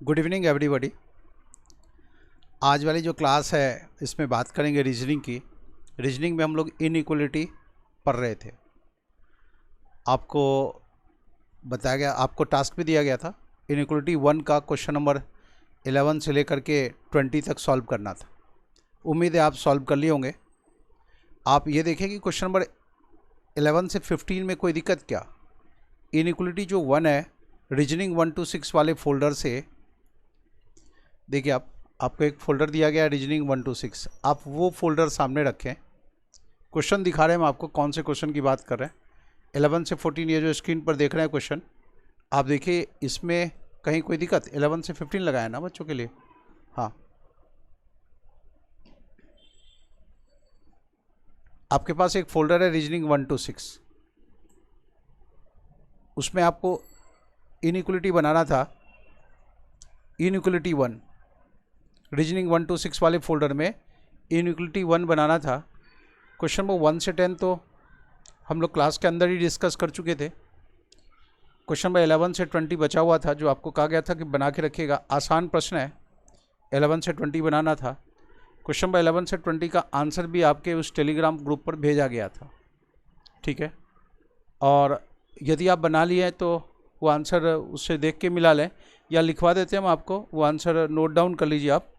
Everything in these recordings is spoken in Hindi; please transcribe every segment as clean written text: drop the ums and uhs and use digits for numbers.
Good evening everybody. आज वाली जो क्लास है इसमें बात करेंगे रीजनिंग की। रीजनिंग में हम लोग इनइक्वलिटी पढ़ रहे थे। आपको बताया गया, आपको टास्क भी दिया गया था इनइक्वलिटी 1 का क्वेश्चन नंबर 11 से लेकर के 20 तक सॉल्व करना था। उम्मीद है आप सॉल्व कर लिए होंगे। आप ये देखें कि क्वेश्चन नंबर 11 से 15 में कोई दिक्कत क्या। इनइक्वलिटी जो 1 है, रीजनिंग 1 to 6 वाले फोल्डर से देखिए, आपको एक फ़ोल्डर दिया गया है रीजनिंग 1 to 6। आप वो फ़ोल्डर सामने रखें। क्वेश्चन दिखा रहे हैं हम आपको, कौन से क्वेश्चन की बात कर रहे हैं। 11 से 14 ये जो स्क्रीन पर देख रहे हैं क्वेश्चन, आप देखिए इसमें कहीं कोई दिक्कत। 11 से 15 लगाया ना बच्चों के लिए। हाँ, आपके पास एक फ़ोल्डर है रीजनिंग 1 to 6। उसमें आपको इनइक्वलिटी बनाना था। इनइक्वलिटी 1 रीजनिंग 1 to 6 वाले फोल्डर में इनइक्वलिटी 1 बनाना था। क्वेश्चन नंबर 1 से 10 तो हम लोग क्लास के अंदर ही डिस्कस कर चुके थे। क्वेश्चन नंबर 11 से 20 बचा हुआ था, जो आपको कहा गया था कि बना के रखिएगा। आसान प्रश्न है, 11 से 20 बनाना था। क्वेश्चन नंबर 11 से 20 का आंसर भी आपके उस टेलीग्राम ग्रुप पर भेजा गया था, ठीक है। और यदि आप बना लिए तो वो आंसर उससे देख के मिला लें, या लिखवा देते हैं हम आपको, वो आंसर नोट डाउन कर लीजिए आप।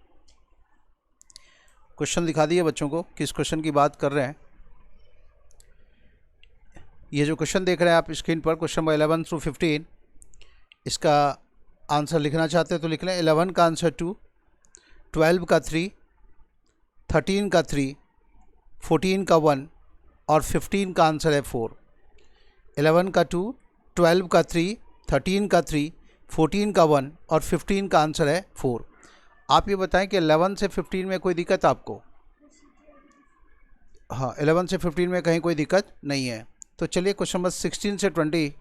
क्वेश्चन दिखा दिए बच्चों को, किस क्वेश्चन की बात कर रहे हैं। ये जो क्वेश्चन देख रहे हैं आप स्क्रीन पर, क्वेश्चन नंबर 11 through 15, इसका आंसर लिखना चाहते हैं तो लिख लें। 11 का आंसर 2, 12 का 3, 13 का 3, 14 का 1 और 15 का आंसर है 4। 11 का 2, 12 का 3, 13 का 3, 14 का 1 और 15 का आंसर है 4। आप ये बताएं कि 11 से 15 में कोई दिक्कत आपको? हाँ, 11 से 15 में कहीं कोई दिक्कत नहीं है। तो चलिए क्वेश्चन नंबर 16 से 20।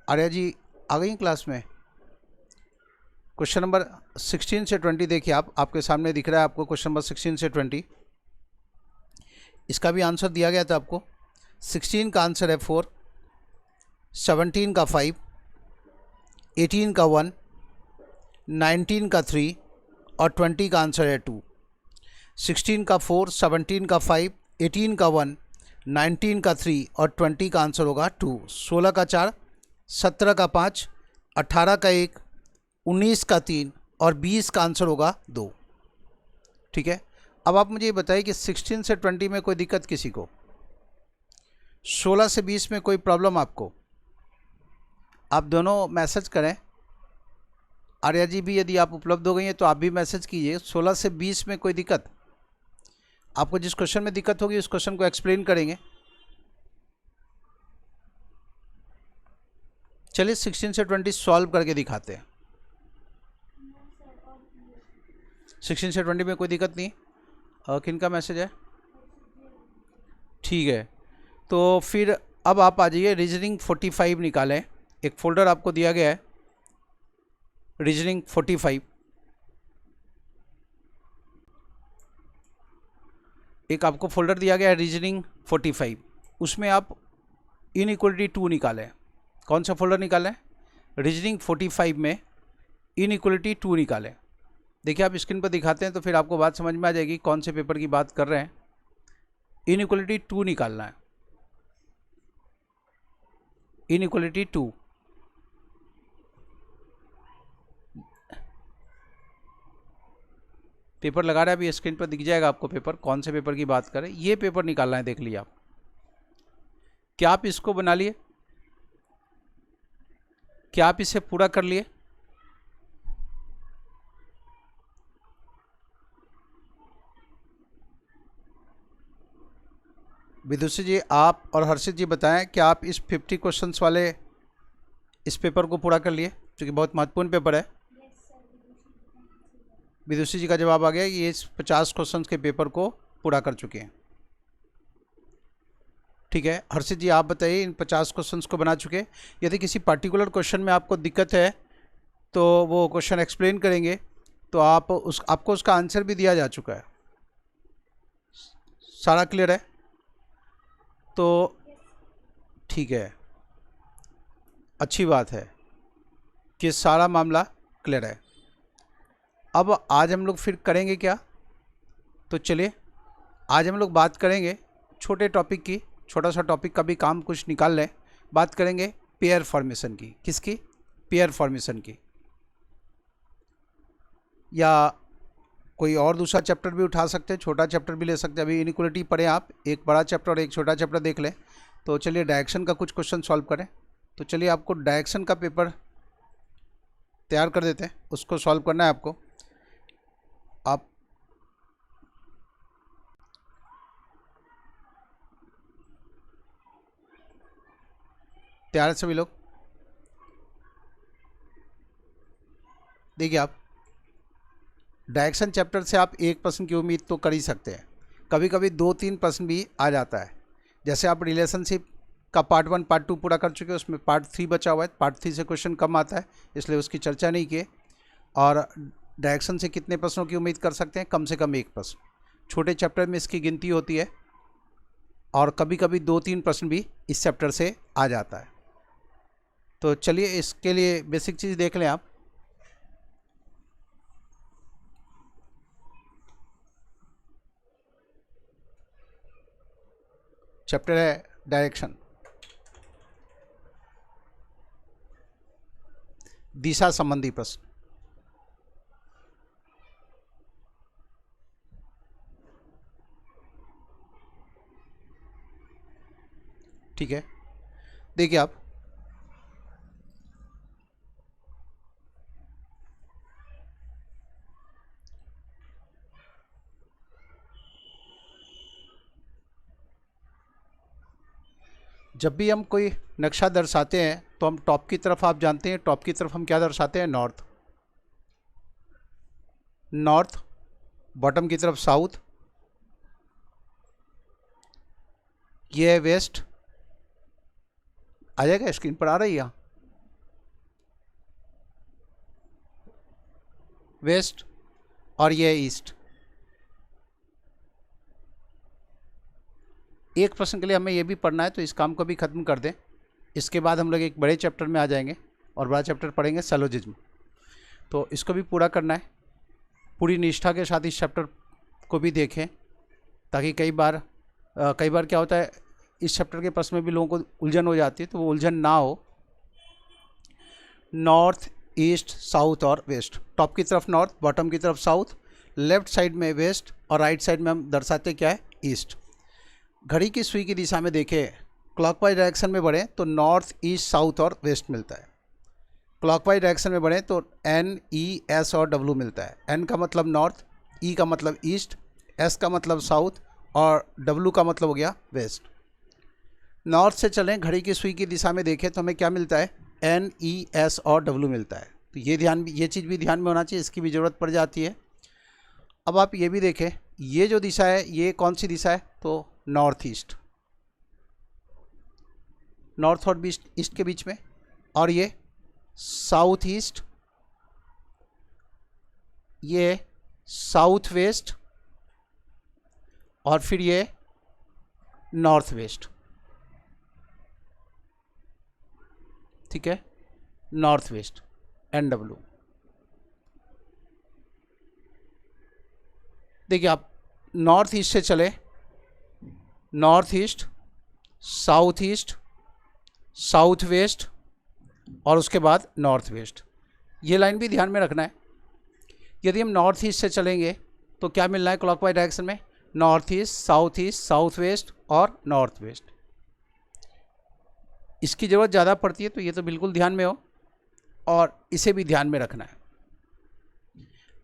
आर्या जी आ गई क्लास में। क्वेश्चन नंबर 16 से 20 देखिए, आपके सामने दिख रहा है आपको क्वेश्चन नंबर 16 से 20। इसका भी आंसर दिया गया था आपको। 16 का आंसर है 4, 17 का 5, 18 का 1, 19 का 3 और 20 का आंसर है 2। 16 का 4, 17 का 5, 18 का 1, 19 का 3 और 20 का आंसर होगा 2। 16 का 4, 17 का 5, 18 का 1, 19 का 3 और 20 का आंसर होगा 2, ठीक है। अब आप मुझे ये बताइए कि 16 से 20 में कोई दिक्कत किसी को? 16 से 20 में कोई प्रॉब्लम आपको? आप दोनों मैसेज करें। आर्या जी भी यदि आप उपलब्ध हो गई हैं तो आप भी मैसेज कीजिए। 16 से 20 में कोई दिक्कत? आपको जिस क्वेश्चन में दिक्कत होगी उस क्वेश्चन को एक्सप्लेन करेंगे। चलिए 16 से 20 सॉल्व करके दिखाते हैं। 16 से 20 में कोई दिक्कत नहीं। किन का मैसेज है? ठीक है, तो फिर अब आप आ जाइए। रीजनिंग 45 निकालें। एक फोल्डर आपको दिया गया है रीजनिंग 45। एक आपको फोल्डर दिया गया है रीजनिंग 45, उसमें आप इनइक्वलिटी 2 निकालें। कौन सा फोल्डर निकालें? रीजनिंग 45 में इनइक्वलिटी 2 निकालें। देखिए आप स्क्रीन पर दिखाते हैं तो फिर आपको बात समझ में आ जाएगी कौन से पेपर की बात कर रहे हैं। इनइक्वलिटी 2 निकालना है। इनइक्वलिटी 2, पेपर लगा रहा है अभी स्क्रीन पर दिख जाएगा आपको पेपर, कौन से पेपर की बात करें। ये पेपर निकालना है, देख लिया आप। क्या आप इसको बना लिए? क्या आप इसे पूरा कर लिए? विदुषी जी आप और हर्षित जी बताएं, क्या आप इस 50 क्वेश्चंस वाले इस पेपर को पूरा कर लिए, क्योंकि बहुत महत्वपूर्ण पेपर है। विदुषी जी का जवाब आ गया, ये इस 50 क्वेश्चंस के पेपर को पूरा कर चुके हैं, ठीक है। हर्षित जी आप बताइए, इन 50 क्वेश्चंस को बना चुके हैं। यदि किसी पर्टिकुलर क्वेश्चन में आपको दिक्कत है तो वो क्वेश्चन एक्सप्लेन करेंगे, तो आपको उसका आंसर भी दिया जा चुका है। सारा क्लियर है? तो ठीक है, अच्छी बात है। कि सारा मामला क्लियर है। अब आज हम लोग फिर करेंगे क्या, तो चलिए आज हम लोग बात करेंगे छोटे टॉपिक की, छोटा सा टॉपिक का भी काम कुछ निकाल लें। बात करेंगे पेयर फॉर्मेशन की। किसकी? पेयर फॉर्मेशन की। या कोई और दूसरा चैप्टर भी उठा सकते हैं, छोटा चैप्टर भी ले सकते हैं। अभी इनइक्वालिटी पढ़ें आप, एक बड़ा चैप्टर और एक छोटा चैप्टर देख लें। तो चलिए डायरेक्शन का कुछ क्वेश्चन सॉल्व करें। तो चलिए आपको डायरेक्शन का पेपर तैयार कर देते हैं, उसको सॉल्व करना है आपको। आप तैयार हैं सभी लोग? देखिए आप डायरेक्शन चैप्टर से आप 1% की उम्मीद तो कर ही सकते हैं, कभी कभी 2-3% भी आ जाता है। जैसे आप रिलेशनशिप का पार्ट 1 पार्ट 2 पूरा कर चुके हैं, उसमें पार्ट 3 बचा हुआ है। पार्ट 3 से क्वेश्चन कम आता है, इसलिए उसकी चर्चा नहीं की। और डायरेक्शन से कितने प्रश्नों की उम्मीद कर सकते हैं? कम से कम 1 प्रश्न। छोटे चैप्टर में इसकी गिनती होती है और कभी कभी 2-3 प्रश्न भी इस चैप्टर से आ जाता है। तो चलिए इसके लिए बेसिक चीज़ देख लें आप। चैप्टर है डायरेक्शन, दिशा संबंधी प्रश्न। ठीक है, देखिए आप जब भी हम कोई नक्शा दर्शाते हैं तो हम टॉप की तरफ, आप जानते हैं टॉप की तरफ हम क्या दर्शाते हैं? नॉर्थ। नॉर्थ, बॉटम की तरफ साउथ, ये है वेस्ट। आ जाएगा, स्क्रीन पर आ रही है वेस्ट, और ये है ईस्ट। एक प्रश्न के लिए हमें ये भी पढ़ना है, तो इस काम को भी ख़त्म कर दें। इसके बाद हम लोग एक बड़े चैप्टर में आ जाएंगे और बड़ा चैप्टर पढ़ेंगे सैलोजिज्म। तो इसको भी पूरा करना है, पूरी निष्ठा के साथ इस चैप्टर को भी देखें, ताकि कई बार क्या होता है, इस चैप्टर के प्रश्न में भी लोगों को उलझन हो जाती है, तो वो उलझन ना हो। नॉर्थ, ईस्ट, साउथ और वेस्ट। टॉप की तरफ नॉर्थ, बॉटम की तरफ साउथ, लेफ्ट साइड में वेस्ट और राइट साइड में हम दर्शाते क्या है? ईस्ट। घड़ी की सुई की दिशा में देखें, क्लॉकवाइज डायरेक्शन में बढ़ें तो नॉर्थ, ईस्ट, साउथ और वेस्ट मिलता है। क्लॉकवाइज डायरेक्शन में बढ़ें तो एन, ई, एस और डब्ल्यू मिलता है। एन का मतलब नॉर्थ, ई का मतलब ईस्ट, एस का मतलब साउथ और डब्ल्यू का मतलब हो गया वेस्ट। नॉर्थ से चलें, घड़ी की सुई की दिशा में देखें तो हमें क्या मिलता है? एन, ई, एस और डब्ल्यू मिलता है। तो ये चीज़ भी ध्यान में होना चाहिए, इसकी भी ज़रूरत पड़ जाती है। अब आप ये भी देखें, ये जो दिशा है ये कौन सी दिशा है? तो नॉर्थ ईस्ट, नॉर्थ और ईस्ट के बीच में। और ये साउथ ईस्ट, ये साउथ वेस्ट और फिर ये नॉर्थ वेस्ट। ठीक है, नॉर्थ वेस्ट, एन डब्ल्यू। देखिए आप नॉर्थ ईस्ट से चले, north east, south east, south west और उसके बाद नॉर्थ वेस्ट। ये लाइन भी ध्यान में रखना है। यदि हम नॉर्थ ईस्ट से चलेंगे तो क्या मिलना है क्लॉकवाइज डायरेक्शन में? नॉर्थ ईस्ट, साउथ वेस्ट और नॉर्थ वेस्ट। इसकी ज़रूरत ज़्यादा पड़ती है, तो ये तो बिल्कुल ध्यान में हो और इसे भी ध्यान में रखना है।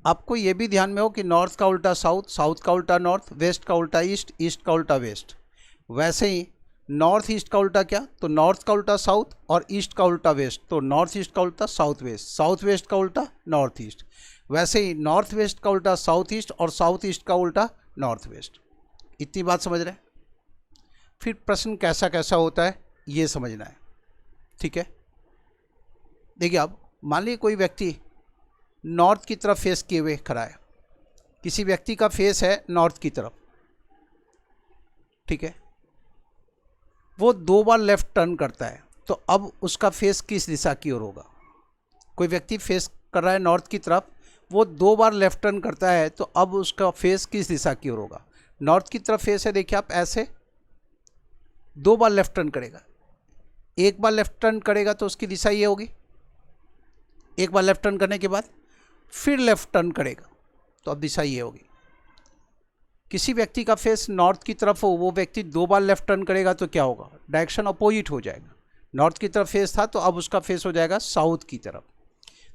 आपको ये भी ध्यान में हो कि नॉर्थ का उल्टा साउथ, साउथ का उल्टा नॉर्थ, वेस्ट का उल्टा ईस्ट, ईस्ट का उल्टा वेस्ट। वैसे ही नॉर्थ ईस्ट का उल्टा क्या? तो नॉर्थ का उल्टा साउथ और ईस्ट का उल्टा वेस्ट, तो नॉर्थ ईस्ट का उल्टा साउथ वेस्ट, साउथ वेस्ट का उल्टा नॉर्थ ईस्ट। वैसे ही नॉर्थ वेस्ट का उल्टा साउथ ईस्ट और साउथ ईस्ट का उल्टा नॉर्थ वेस्ट। इतनी बात समझ रहे हैं? फिर प्रश्न कैसा कैसा होता है ये समझना है। ठीक है, देखिए अब मान लीजिए कोई व्यक्ति नॉर्थ की तरफ फेस किए हुए खड़ा है, किसी व्यक्ति का फेस है नॉर्थ की तरफ। ठीक है, वो 2 बार लेफ्ट टर्न करता है, तो अब उसका फेस किस दिशा की ओर होगा? कोई व्यक्ति फेस कर रहा है नॉर्थ की तरफ, वो 2 बार लेफ्ट टर्न करता है तो अब उसका फेस किस दिशा की ओर होगा? नॉर्थ की तरफ फेस है, देखिए आप ऐसे 2 बार लेफ्ट टर्न करेगा, 1 बार लेफ्ट टर्न करेगा तो उसकी दिशा ये होगी, 1 बार लेफ्ट टर्न करने के बाद फिर लेफ्ट टर्न करेगा तो अब दिशा ये होगी। किसी व्यक्ति का फेस नॉर्थ की तरफ हो, वो व्यक्ति 2 बार लेफ्ट टर्न करेगा तो क्या होगा? डायरेक्शन अपोजिट हो जाएगा। नॉर्थ की तरफ फेस था तो अब उसका फेस हो जाएगा साउथ की तरफ।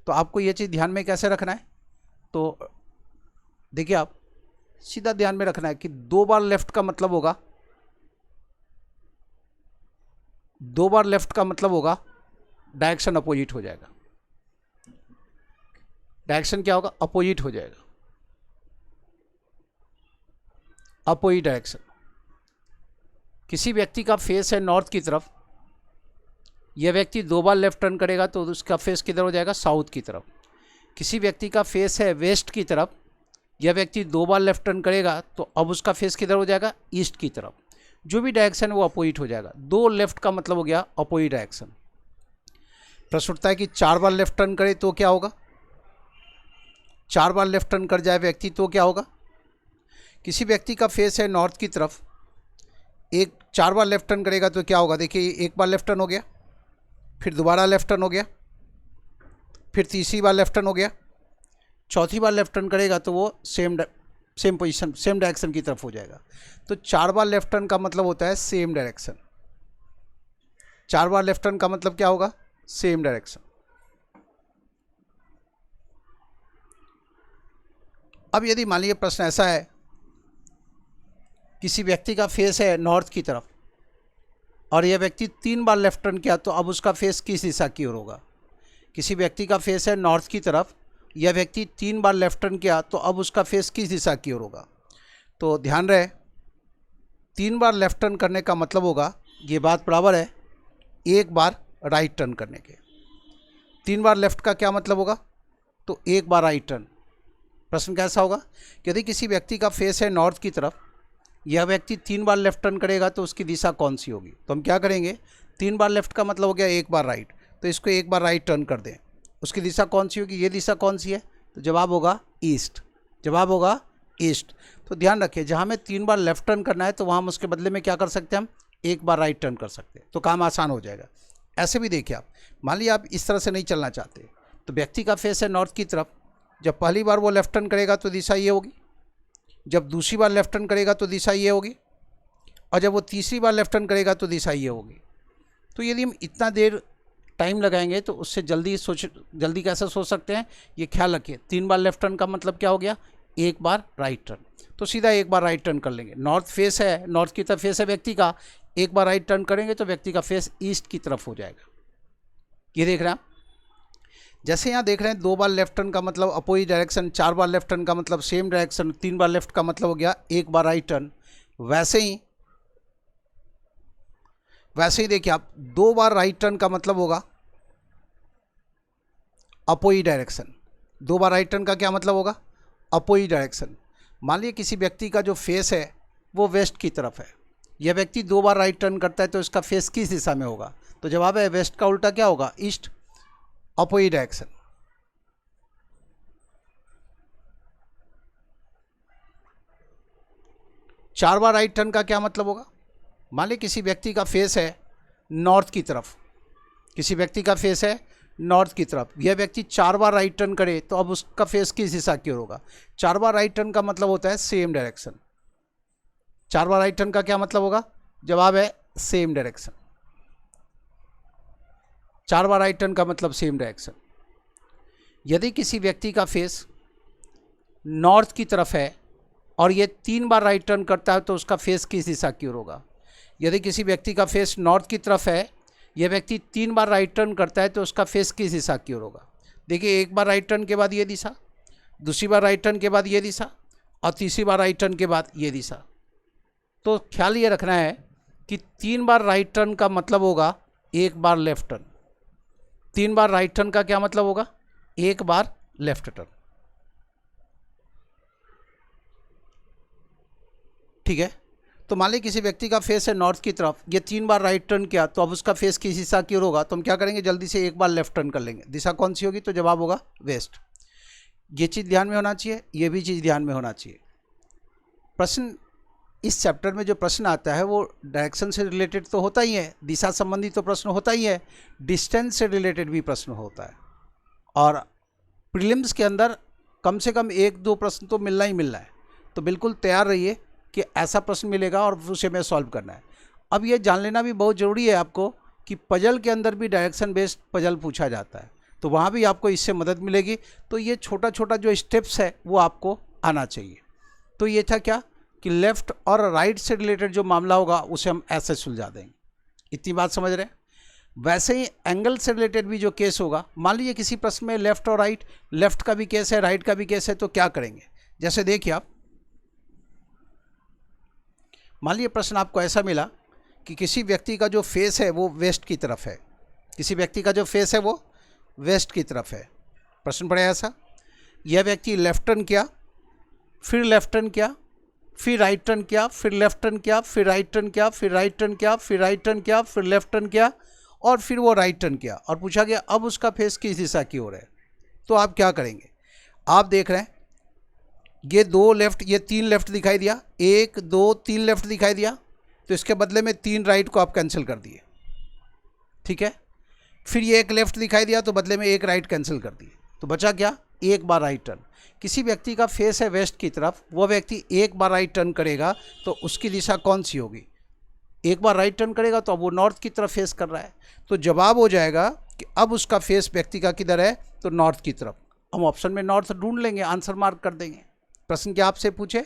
तो आपको ये चीज़ ध्यान में कैसे रखना है? तो देखिए आप सीधा ध्यान में रखना है कि 2 बार लेफ्ट का मतलब होगा, 2 बार लेफ्ट का मतलब होगा डायरेक्शन अपोजिट हो जाएगा। डायरेक्शन क्या होगा? अपोजिट हो जाएगा, अपोजिट डायरेक्शन। किसी व्यक्ति का फेस है नॉर्थ की तरफ, यह व्यक्ति 2 बार लेफ्ट टर्न करेगा तो उसका फेस किधर हो जाएगा? साउथ की तरफ। किसी व्यक्ति का फेस है वेस्ट की तरफ, यह व्यक्ति 2 बार लेफ्ट टर्न करेगा तो अब उसका फेस किधर हो जाएगा? ईस्ट की तरफ। जो भी डायरेक्शन है वो अपोजिट हो जाएगा। 2 लेफ्ट का मतलब हो गया अपोजिट डायरेक्शन। प्रश्न उठता है कि 4 बार लेफ्ट टर्न करे तो क्या होगा? 4 बार लेफ्ट टर्न कर जाए व्यक्ति तो क्या होगा? किसी व्यक्ति का फेस है नॉर्थ की तरफ, 4 बार लेफ्ट टर्न करेगा तो क्या होगा? देखिए 1 बार लेफ्ट टर्न हो गया, फिर दोबारा लेफ्ट टर्न हो गया, फिर तीसरी बार लेफ्ट टर्न हो गया, चौथी बार लेफ्ट टर्न करेगा तो वो सेम पोजीशन सेम डायरेक्शन की तरफ हो जाएगा। तो 4 बार लेफ्ट टर्न का मतलब होता है सेम डायरेक्शन। 4 बार लेफ्ट टर्न का मतलब क्या होगा? Same direction. अब यदि मान लीजिए प्रश्न ऐसा है, किसी व्यक्ति का फेस है नॉर्थ की तरफ और यह व्यक्ति 3 बार लेफ्ट टर्न किया तो अब उसका फेस किस दिशा की ओर होगा? किसी व्यक्ति का फेस है नॉर्थ की तरफ, यह व्यक्ति 3 बार लेफ्ट टर्न किया तो अब उसका फेस किस दिशा की ओर होगा? तो ध्यान रहे, 3 बार लेफ्ट टर्न करने का मतलब होगा, ये बात बराबर है 1 बार राइट टर्न करने के। 3 बार लेफ्ट का क्या मतलब होगा? तो 1 बार राइट टर्न। प्रश्न कैसा होगा? यदि किसी व्यक्ति का फेस है नॉर्थ की तरफ, यह व्यक्ति 3 बार लेफ्ट टर्न करेगा तो उसकी दिशा कौन सी होगी? तो हम क्या करेंगे, 3 बार लेफ्ट का मतलब हो गया 1 बार राइट, तो इसको 1 बार राइट टर्न कर दें। उसकी दिशा कौन सी होगी? ये दिशा कौन सी है? तो जवाब होगा ईस्ट। जवाब होगा ईस्ट। तो ध्यान रखिए, जहाँ हमें 3 बार लेफ्ट टर्न करना है तो वहाँ हम उसके बदले में क्या कर सकते हैं? हम 1 बार राइट टर्न कर सकते हैं, तो काम आसान हो जाएगा। ऐसे भी देखिए आप, मान लीजिए आप इस तरह से नहीं चलना चाहते, तो व्यक्ति का फेस है नॉर्थ की तरफ, जब पहली बार वो लेफ्ट टर्न करेगा तो दिशा ये होगी, जब दूसरी बार लेफ्ट टर्न करेगा तो दिशा ये होगी, और जब वो तीसरी बार लेफ्ट टर्न करेगा तो दिशा ये होगी। तो यदि हम इतना देर टाइम लगाएंगे तो उससे जल्दी कैसे सोच सकते हैं? ये ख्याल रखिए, 3 बार लेफ्ट टर्न का मतलब क्या हो गया? 1 बार राइट टर्न। तो सीधा 1 बार राइट टर्न कर लेंगे। नॉर्थ फेस है, नॉर्थ की तरफ फेस है व्यक्ति का, 1 बार राइट टर्न करेंगे तो व्यक्ति का फेस ईस्ट की तरफ हो जाएगा। ये देख रहे हैं आप, जैसे यहाँ देख रहे हैं 2 बार लेफ्ट टर्न का मतलब अपोजिट डायरेक्शन, 4 बार लेफ्ट टर्न का मतलब सेम डायरेक्शन, 3 बार लेफ्ट का मतलब हो गया 1 बार राइट टर्न। वैसे ही देखिए आप, 2 बार राइट टर्न का मतलब होगा अपोजिट डायरेक्शन। 2 बार राइट टर्न का क्या मतलब होगा? Opposite direction. मान लीजिए किसी व्यक्ति का जो फेस है वो वेस्ट की तरफ है, यह व्यक्ति 2 बार राइट टर्न करता है तो इसका फेस किस दिशा में होगा? तो जवाब है वेस्ट का उल्टा क्या होगा? East, opposite direction. चार बार राइट टर्न का क्या मतलब होगा? मान लीजिए किसी व्यक्ति का फेस है नॉर्थ की तरफ, किसी व्यक्ति का फेस है नॉर्थ की तरफ, यह व्यक्ति 4 बार राइट टर्न करे तो अब उसका फेस किस दिशा की ओर होगा? 4 बार राइट टर्न का मतलब होता है सेम डायरेक्शन। 4 बार राइट टर्न का क्या मतलब होगा? जवाब है सेम डायरेक्शन। 4 बार राइट टर्न का मतलब सेम डायरेक्शन। यदि किसी व्यक्ति का फेस नॉर्थ की तरफ है और ये 3 बार राइट टर्न करता है तो उसका फेस किस दिशा की ओर होगा? यदि किसी व्यक्ति का फेस नॉर्थ की तरफ है, यह व्यक्ति 3 बार राइट टर्न करता है तो उसका फेस किस दिशा की ओर होगा? देखिए, 1 बार राइट टर्न के बाद ये दिशा, दूसरी बार राइट टर्न के बाद ये दिशा, और तीसरी बार राइट टर्न के बाद ये दिशा। तो ख्याल ये रखना है कि 3 बार राइट टर्न का मतलब होगा 1 बार लेफ्ट टर्न। 3 बार राइट टर्न का क्या मतलब होगा? 1 बार लेफ्ट टर्न। ठीक है, तो मान लीजिए किसी व्यक्ति का फेस है नॉर्थ की तरफ, ये 3 बार राइट टर्न किया तो अब उसका फेस किस दिशा की ओर होगा, तो हम क्या करेंगे, जल्दी से एक बार लेफ्ट टर्न कर लेंगे। दिशा कौन सी होगी, तो जवाब होगा वेस्ट। ये चीज़ ध्यान में होना चाहिए, ये भी चीज़ ध्यान में होना चाहिए। प्रश्न इस चैप्टर में जो प्रश्न आता है वो डायरेक्शन से रिलेटेड तो होता ही है, दिशा संबंधी तो प्रश्न होता ही है, डिस्टेंस से रिलेटेड भी प्रश्न होता है। और प्रीलिम्स के अंदर कम से कम 1-2 प्रश्न तो मिलना ही मिलना है। तो बिल्कुल तैयार रहिए कि ऐसा प्रश्न मिलेगा और उसे हमें सॉल्व करना है। अब ये जान लेना भी बहुत ज़रूरी है आपको कि पजल के अंदर भी डायरेक्शन बेस्ड पजल पूछा जाता है, तो वहाँ भी आपको इससे मदद मिलेगी। तो ये छोटा छोटा जो स्टेप्स है वो आपको आना चाहिए। तो ये था क्या कि लेफ़्ट और राइट से रिलेटेड जो मामला होगा उसे हम ऐसे सुलझा देंगे। इतनी बात समझ रहे हैं। वैसे ही एंगल से रिलेटेड भी जो केस होगा, मान लीजिए किसी प्रश्न में लेफ़्ट और राइट, लेफ़्ट का भी केस है राइट का भी केस है, तो क्या करेंगे। जैसे देखिए आप, मान लीजिए प्रश्न आपको ऐसा मिला कि किसी व्यक्ति का जो फेस है वो वेस्ट की तरफ है, किसी व्यक्ति का जो फेस है वो वेस्ट की तरफ है। प्रश्न पड़े ऐसा, यह व्यक्ति लेफ्ट टर्न किया, फिर लेफ्ट टर्न किया, फिर राइट टर्न किया, फिर लेफ्ट टर्न किया, फिर राइट टर्न किया, फिर राइट टर्न किया, फिर राइट टर्न किया, फिर लेफ्ट टर्न किया और फिर वो राइट टर्न किया और पूछा गया अब उसका फेस किस दिशा की ओर है। तो आप क्या करेंगे, आप देख रहे हैं ये 2 लेफ्ट, ये 3 लेफ्ट दिखाई दिया, 1 2 3 लेफ्ट दिखाई दिया, तो इसके बदले में 3 राइट को आप कैंसिल कर दिए, ठीक है। फिर ये 1 लेफ्ट दिखाई दिया तो बदले में 1 राइट कैंसिल कर दिए, तो बचा क्या, 1 बार राइट टर्न। किसी व्यक्ति का फेस है वेस्ट की तरफ, वो व्यक्ति 1 बार राइट टर्न करेगा तो उसकी दिशा कौन सी होगी, 1 बार राइट टर्न करेगा तो अब वो नॉर्थ की तरफ फेस कर रहा है, तो जवाब हो जाएगा कि अब उसका फेस व्यक्ति का किधर है, तो नॉर्थ की तरफ। हम ऑप्शन में नॉर्थ ढूंढ लेंगे, आंसर मार्क कर देंगे। प्रश्न क्या आपसे पूछे,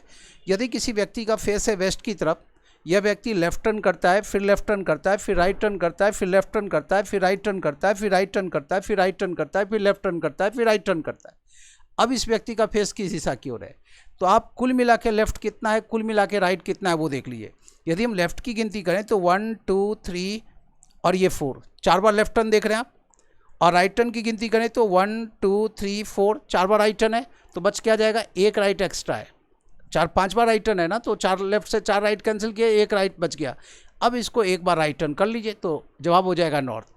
यदि किसी व्यक्ति का फेस है वेस्ट की तरफ, यह व्यक्ति लेफ्ट टर्न करता है, फिर लेफ्ट टर्न करता है, फिर राइट टर्न करता है, फिर लेफ्ट टर्न करता है, फिर राइट टर्न करता है, फिर राइट टर्न करता है, फिर राइट टर्न करता है, फिर लेफ्ट टर्न करता है, फिर राइट टर्न करता है। अब इस व्यक्ति का फेस किस दिशा की ओर है, तो आप कुल मिला के लेफ्ट कितना है, कुल मिला के राइट कितना है वो देख लीजिए। यदि हम लेफ्ट की गिनती करें तो 1 2 3 और ये 4, 4 बार लेफ्ट टर्न देख रहे हैं आप, और राइट टर्न की गिनती करें तो 1 2 3 4, 4 बार राइट टर्न है, तो बच क्या जाएगा, 1 राइट एक्स्ट्रा है। 5 बार राइट टर्न है ना, तो 4 लेफ्ट से 4 राइट कैंसिल किए, 1 राइट बच गया। अब इसको 1 बार राइट टर्न कर लीजिए तो जवाब हो जाएगा नॉर्थ।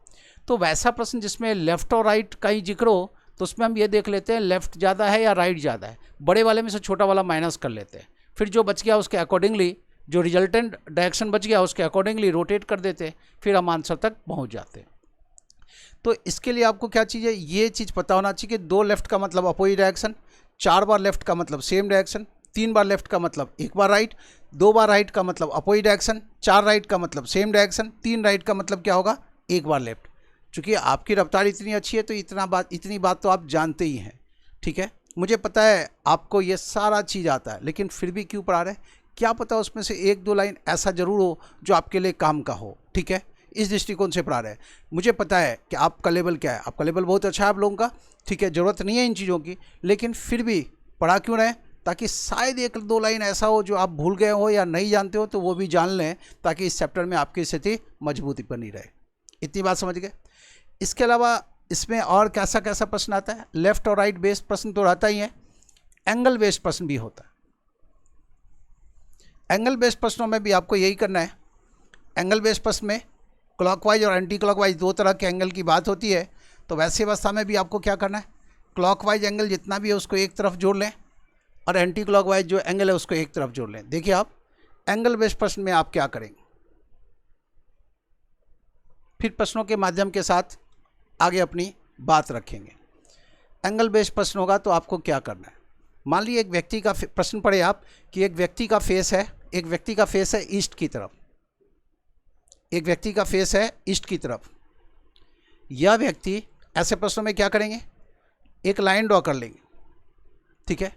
तो वैसा प्रश्न जिसमें लेफ्ट और राइट का ही जिक्र हो तो उसमें हम ये देख लेते हैं लेफ्ट ज़्यादा है या राइट ज़्यादा है, बड़े वाले में से छोटा वाला माइनस कर लेते हैं, फिर जो बच गया उसके अकॉर्डिंगली, जो रिजल्टेंट डायरेक्शन बच गया उसके अकॉर्डिंगली रोटेट कर देते हैं, फिर हम आंसर तक पहुँच जाते हैं। तो इसके लिए आपको क्या चीज़ है, ये चीज़ पता होना चाहिए कि 2 लेफ्ट का मतलब अपोजिट डायरेक्शन, 4 बार लेफ्ट का मतलब सेम डायरेक्शन, 3 बार लेफ्ट का मतलब 1 बार राइट, 2 बार राइट का मतलब अपोजिट डायरेक्शन, 4 राइट का मतलब सेम डायरेक्शन, 3 राइट का मतलब क्या होगा, 1 बार लेफ्ट। चूँकि आपकी रफ्तार इतनी अच्छी है तो इतनी बात तो आप जानते ही हैं, ठीक है। मुझे पता है आपको ये सारा चीज़ आता है, लेकिन फिर भी क्यों पढ़ा रहे, क्या पता उसमें से 1-2 लाइन ऐसा ज़रूर हो जो आपके लिए काम का हो, ठीक है। इस दृष्टिकोण से पढ़ा रहे हैं। मुझे पता है कि आपका लेवल क्या है, आपका लेवल बहुत अच्छा है आप लोगों का, ठीक है, ज़रूरत नहीं है इन चीज़ों की, लेकिन फिर भी पढ़ा क्यों रहे, ताकि शायद 1-2 लाइन ऐसा हो जो आप भूल गए हो या नहीं जानते हो तो वो भी जान लें, ताकि इस चैप्टर में आपकी स्थिति मजबूती बनी रहे। इतनी बात समझ गए। इसके अलावा इसमें और कैसा कैसा प्रश्न आता है, लेफ्ट और राइट बेस्ड प्रश्न तो रहता ही है, एंगल बेस्ड प्रश्न भी होता है। एंगल बेस्ड प्रश्नों में भी आपको यही करना है। एंगल बेस्ड प्रश्न में क्लॉकवाइज और एंटी क्लॉकवाइज 2 तरह के एंगल की बात होती है, तो वैसी अवस्था में भी आपको क्या करना है, क्लॉकवाइज एंगल जितना भी है उसको एक तरफ जोड़ लें और एंटी क्लॉकवाइज जो एंगल है उसको एक तरफ जोड़ लें। देखिए आप एंगल बेस्ड प्रश्न में आप क्या करेंगे, फिर प्रश्नों के माध्यम के साथ आगे अपनी बात रखेंगे। एंगल बेस्ड प्रश्न होगा तो आपको क्या करना है, मान लीजिए एक व्यक्ति का प्रश्न पढ़े आप कि एक व्यक्ति का फेस है, एक व्यक्ति का फेस है ईस्ट की तरफ, एक व्यक्ति का फेस है ईस्ट की तरफ। यह व्यक्ति, ऐसे प्रश्नों में क्या करेंगे, एक लाइन ड्रॉ कर लेंगे, ठीक है।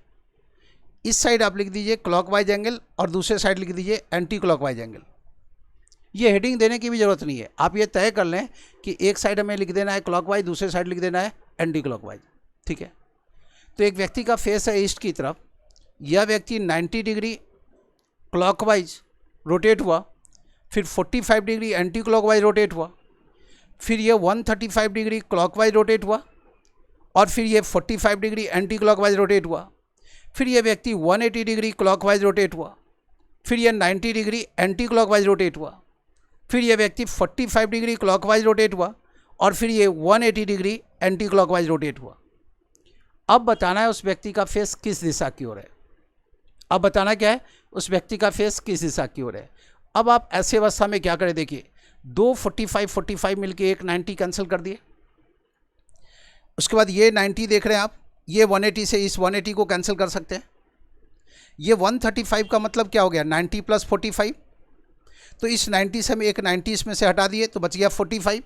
इस साइड आप लिख दीजिए क्लॉकवाइज एंगल और दूसरे साइड लिख दीजिए एंटी क्लॉकवाइज एंगल। ये हेडिंग देने की भी ज़रूरत नहीं है, आप ये तय कर लें कि एक साइड हमें लिख देना है क्लॉकवाइज, दूसरे साइड लिख देना है एंटी क्लॉकवाइज, ठीक है। तो एक व्यक्ति का फेस है ईस्ट की तरफ, यह व्यक्ति 90 डिग्री क्लॉकवाइज रोटेट हुआ, फिर 45 डिग्री एंटी क्लॉकवाइज रोटेट हुआ, फिर ये 135 डिग्री क्लॉकवाइज रोटेट हुआ और फिर ये 45 डिग्री एंटी क्लॉकवाइज रोटेट हुआ, फिर ये व्यक्ति 180 डिग्री क्लॉकवाइज रोटेट हुआ, फिर ये 90 डिग्री एंटी क्लॉकवाइज रोटेट हुआ, फिर ये व्यक्ति 45 डिग्री क्लॉकवाइज रोटेट हुआ, और फिर ये 180 डिग्री एंटी क्लॉकवाइज रोटेट हुआ। अब बताना है उस व्यक्ति का फेस किस दिशा की ओर है। अब बताना क्या है, उस व्यक्ति का फेस किस दिशा की ओर है। अब आप ऐसे अवस्था में क्या करें, देखिए, दो 45 मिलके एक 90 कैंसिल कर दिए। उसके बाद ये 90 देख रहे हैं आप, ये 180 से इस 180 को कैंसिल कर सकते हैं। ये 135 का मतलब क्या हो गया, 90 + 45, तो इस 90 से हम एक 90 इसमें से हटा दिए तो बच गया 45।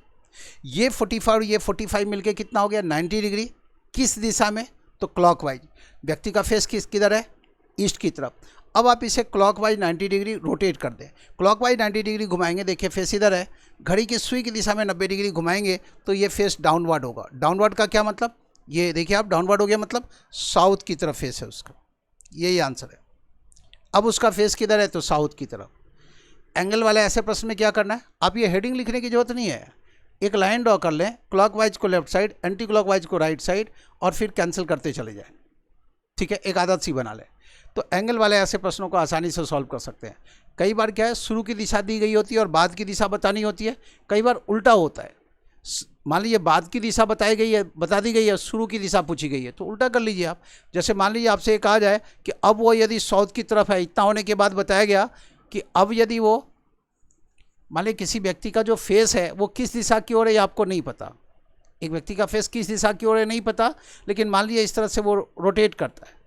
ये 45 और ये 45 मिलके कितना हो गया, 90 डिग्री। किस दिशा में, तो क्लॉकवाइज। व्यक्ति का फेस किधर है, ईस्ट की तरफ। अब आप इसे क्लॉकवाइज 90 डिग्री रोटेट कर दें। क्लॉकवाइज 90 डिग्री घुमाएंगे, देखिए फेस इधर है, घड़ी की सुई की दिशा में 90 डिग्री घुमाएंगे तो ये फेस डाउनवर्ड होगा। डाउनवर्ड का क्या मतलब, ये देखिए आप, डाउनवर्ड हो गया मतलब साउथ की तरफ फेस है उसका, यही आंसर है। अब उसका फेस किधर है, तो साउथ की तरफ। एंगल वाले ऐसे प्रश्न में क्या करना है, आप ये हेडिंग लिखने की जरूरत नहीं है, एक लाइन ड्रॉ कर लें, क्लॉकवाइज को लेफ्ट साइड, एंटी क्लॉकवाइज को राइट साइड, और फिर कैंसिल करते चले जाएं। ठीक है, एक आदत सी बना लें, तो एंगल वाले ऐसे प्रश्नों को आसानी से सॉल्व कर सकते हैं। कई बार क्या है, शुरू की दिशा दी गई होती है और बाद की दिशा बतानी होती है, कई बार उल्टा होता है। मान लीजिए बाद की दिशा बता दी गई है, शुरू की दिशा पूछी गई है, तो उल्टा कर लीजिए आप। जैसे मान लीजिए आपसे ये कहा जाए कि अब वो यदि साउथ की तरफ है, इतना होने के बाद बताया गया कि अब यदि वो, मान लीजिए किसी व्यक्ति का जो फेस है वो किस दिशा की ओर है, ये आपको नहीं पता। एक व्यक्ति का फेस किस दिशा की ओर है नहीं पता, लेकिन मान लीजिए इस तरह से वो रोटेट करता है,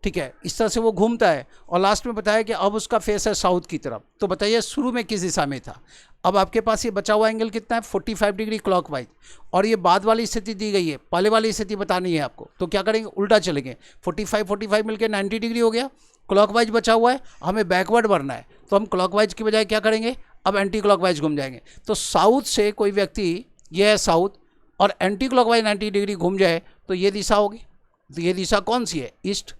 ठीक है, इस तरह से वो घूमता है, और लास्ट में बताया कि अब उसका फेस है साउथ की तरफ। तो बताइए शुरू में किस दिशा में था। अब आपके पास ये बचा हुआ एंगल कितना है, 45 डिग्री क्लॉकवाइज, और ये बाद वाली स्थिति दी गई है, पहले वाली स्थिति बतानी है आपको। तो क्या करेंगे, उल्टा चलेंगे, 45 मिलकर 90 डिग्री हो गया, क्लॉकवाइज बचा हुआ है, हमें बैकवर्ड बढ़ना है, तो हम क्लॉकवाइज की बजाय क्या करेंगे, अब एंटी क्लॉकवाइज घूम जाएंगे। तो साउथ से कोई व्यक्ति, ये है साउथ, और एंटी क्लॉकवाइज 90 डिग्री घूम जाए तो ये दिशा होगी। तो ये दिशा कौन सी है, ईस्ट।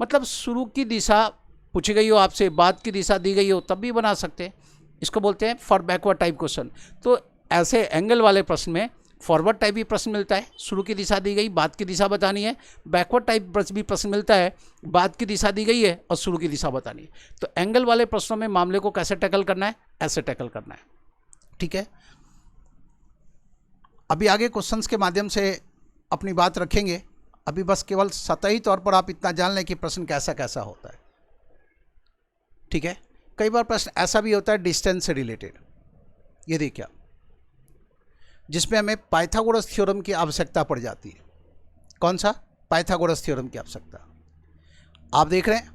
मतलब शुरू की दिशा पूछी गई हो आपसे, बाद की दिशा दी गई हो, तब भी बना सकते हैं। इसको बोलते हैं फॉर बैकवर्ड टाइप क्वेश्चन। तो ऐसे एंगल वाले प्रश्न में फॉरवर्ड टाइप भी प्रश्न मिलता है, शुरू की दिशा दी गई, बाद की दिशा बतानी है। बैकवर्ड टाइप भी प्रश्न मिलता है, बाद की दिशा दी गई है और शुरू की दिशा बतानी है। तो एंगल वाले प्रश्नों में मामले को कैसे टैकल करना है, ऐसे टैकल करना है। ठीक है, अभी आगे क्वेश्चंस के माध्यम से अपनी बात रखेंगे। अभी बस केवल सतही तौर पर आप इतना जान लें कि प्रश्न कैसा कैसा होता है। ठीक है, कई बार प्रश्न ऐसा भी होता है डिस्टेंस से रिलेटेड, ये देखिए, जिसमें हमें पाइथागोरस थ्योरम की आवश्यकता पड़ जाती है। कौन सा, पाइथागोरस थ्योरम की आवश्यकता। आप देख रहे हैं,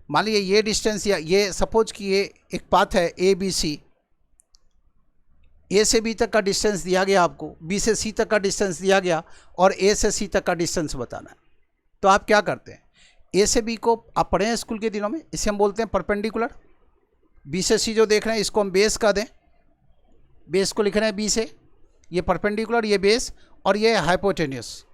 मान लीजिए ये डिस्टेंस, या ये सपोज कि ये एक पाथ है ए बी सी, ए से बी तक का डिस्टेंस दिया गया आपको, बी से सी तक का डिस्टेंस दिया गया, और ए से सी तक का डिस्टेंस बताना है। तो आप क्या करते हैं, ए से बी को आप पढ़े हैं स्कूल के दिनों में, इसे हम बोलते हैं परपेंडिकुलर। बी से सी जो देख रहे हैं इसको हम बेस का दें, बेस को लिख रहे हैं बी से, ये परपेंडिकुलर, ये बेस, और ये हाइपोटेन्यूस।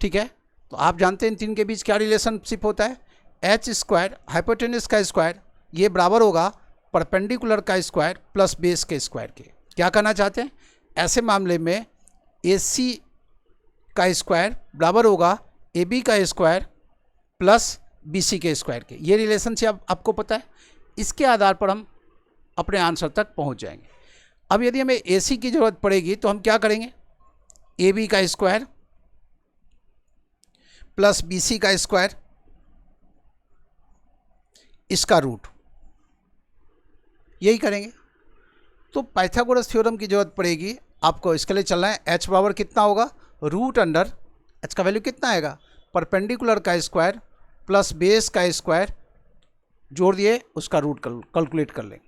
ठीक है, तो आप जानते हैं इन तीन के बीच क्या रिलेशनशिप होता है, एच स्क्वायर, हाइपोटेन्यूस का स्क्वायर, ये बराबर होगा परपेंडिकुलर का स्क्वायर प्लस बेस के स्क्वायर के। क्या कहना चाहते हैं, ऐसे मामले में ए सी का स्क्वायर बराबर होगा ए बी का स्क्वायर प्लस बी सी के स्क्वायर के। ये रिलेशनशिप आपको पता है, इसके आधार पर हम अपने आंसर तक पहुंच जाएंगे। अब यदि हमें ए सी की जरूरत पड़ेगी तो हम क्या करेंगे, ए बी का स्क्वायर प्लस बी सी का स्क्वायर, इसका रूट, यही करेंगे। तो पाइथागोरस थ्योरम की जरूरत पड़ेगी आपको, इसके लिए चलना है एच बराबर कितना होगा, रूट अंडर, एच का वैल्यू कितना आएगा, परपेंडिकुलर का स्क्वायर प्लस बेस का स्क्वायर, जोड़ दिए उसका रूट कैलकुलेट कर लेंगे।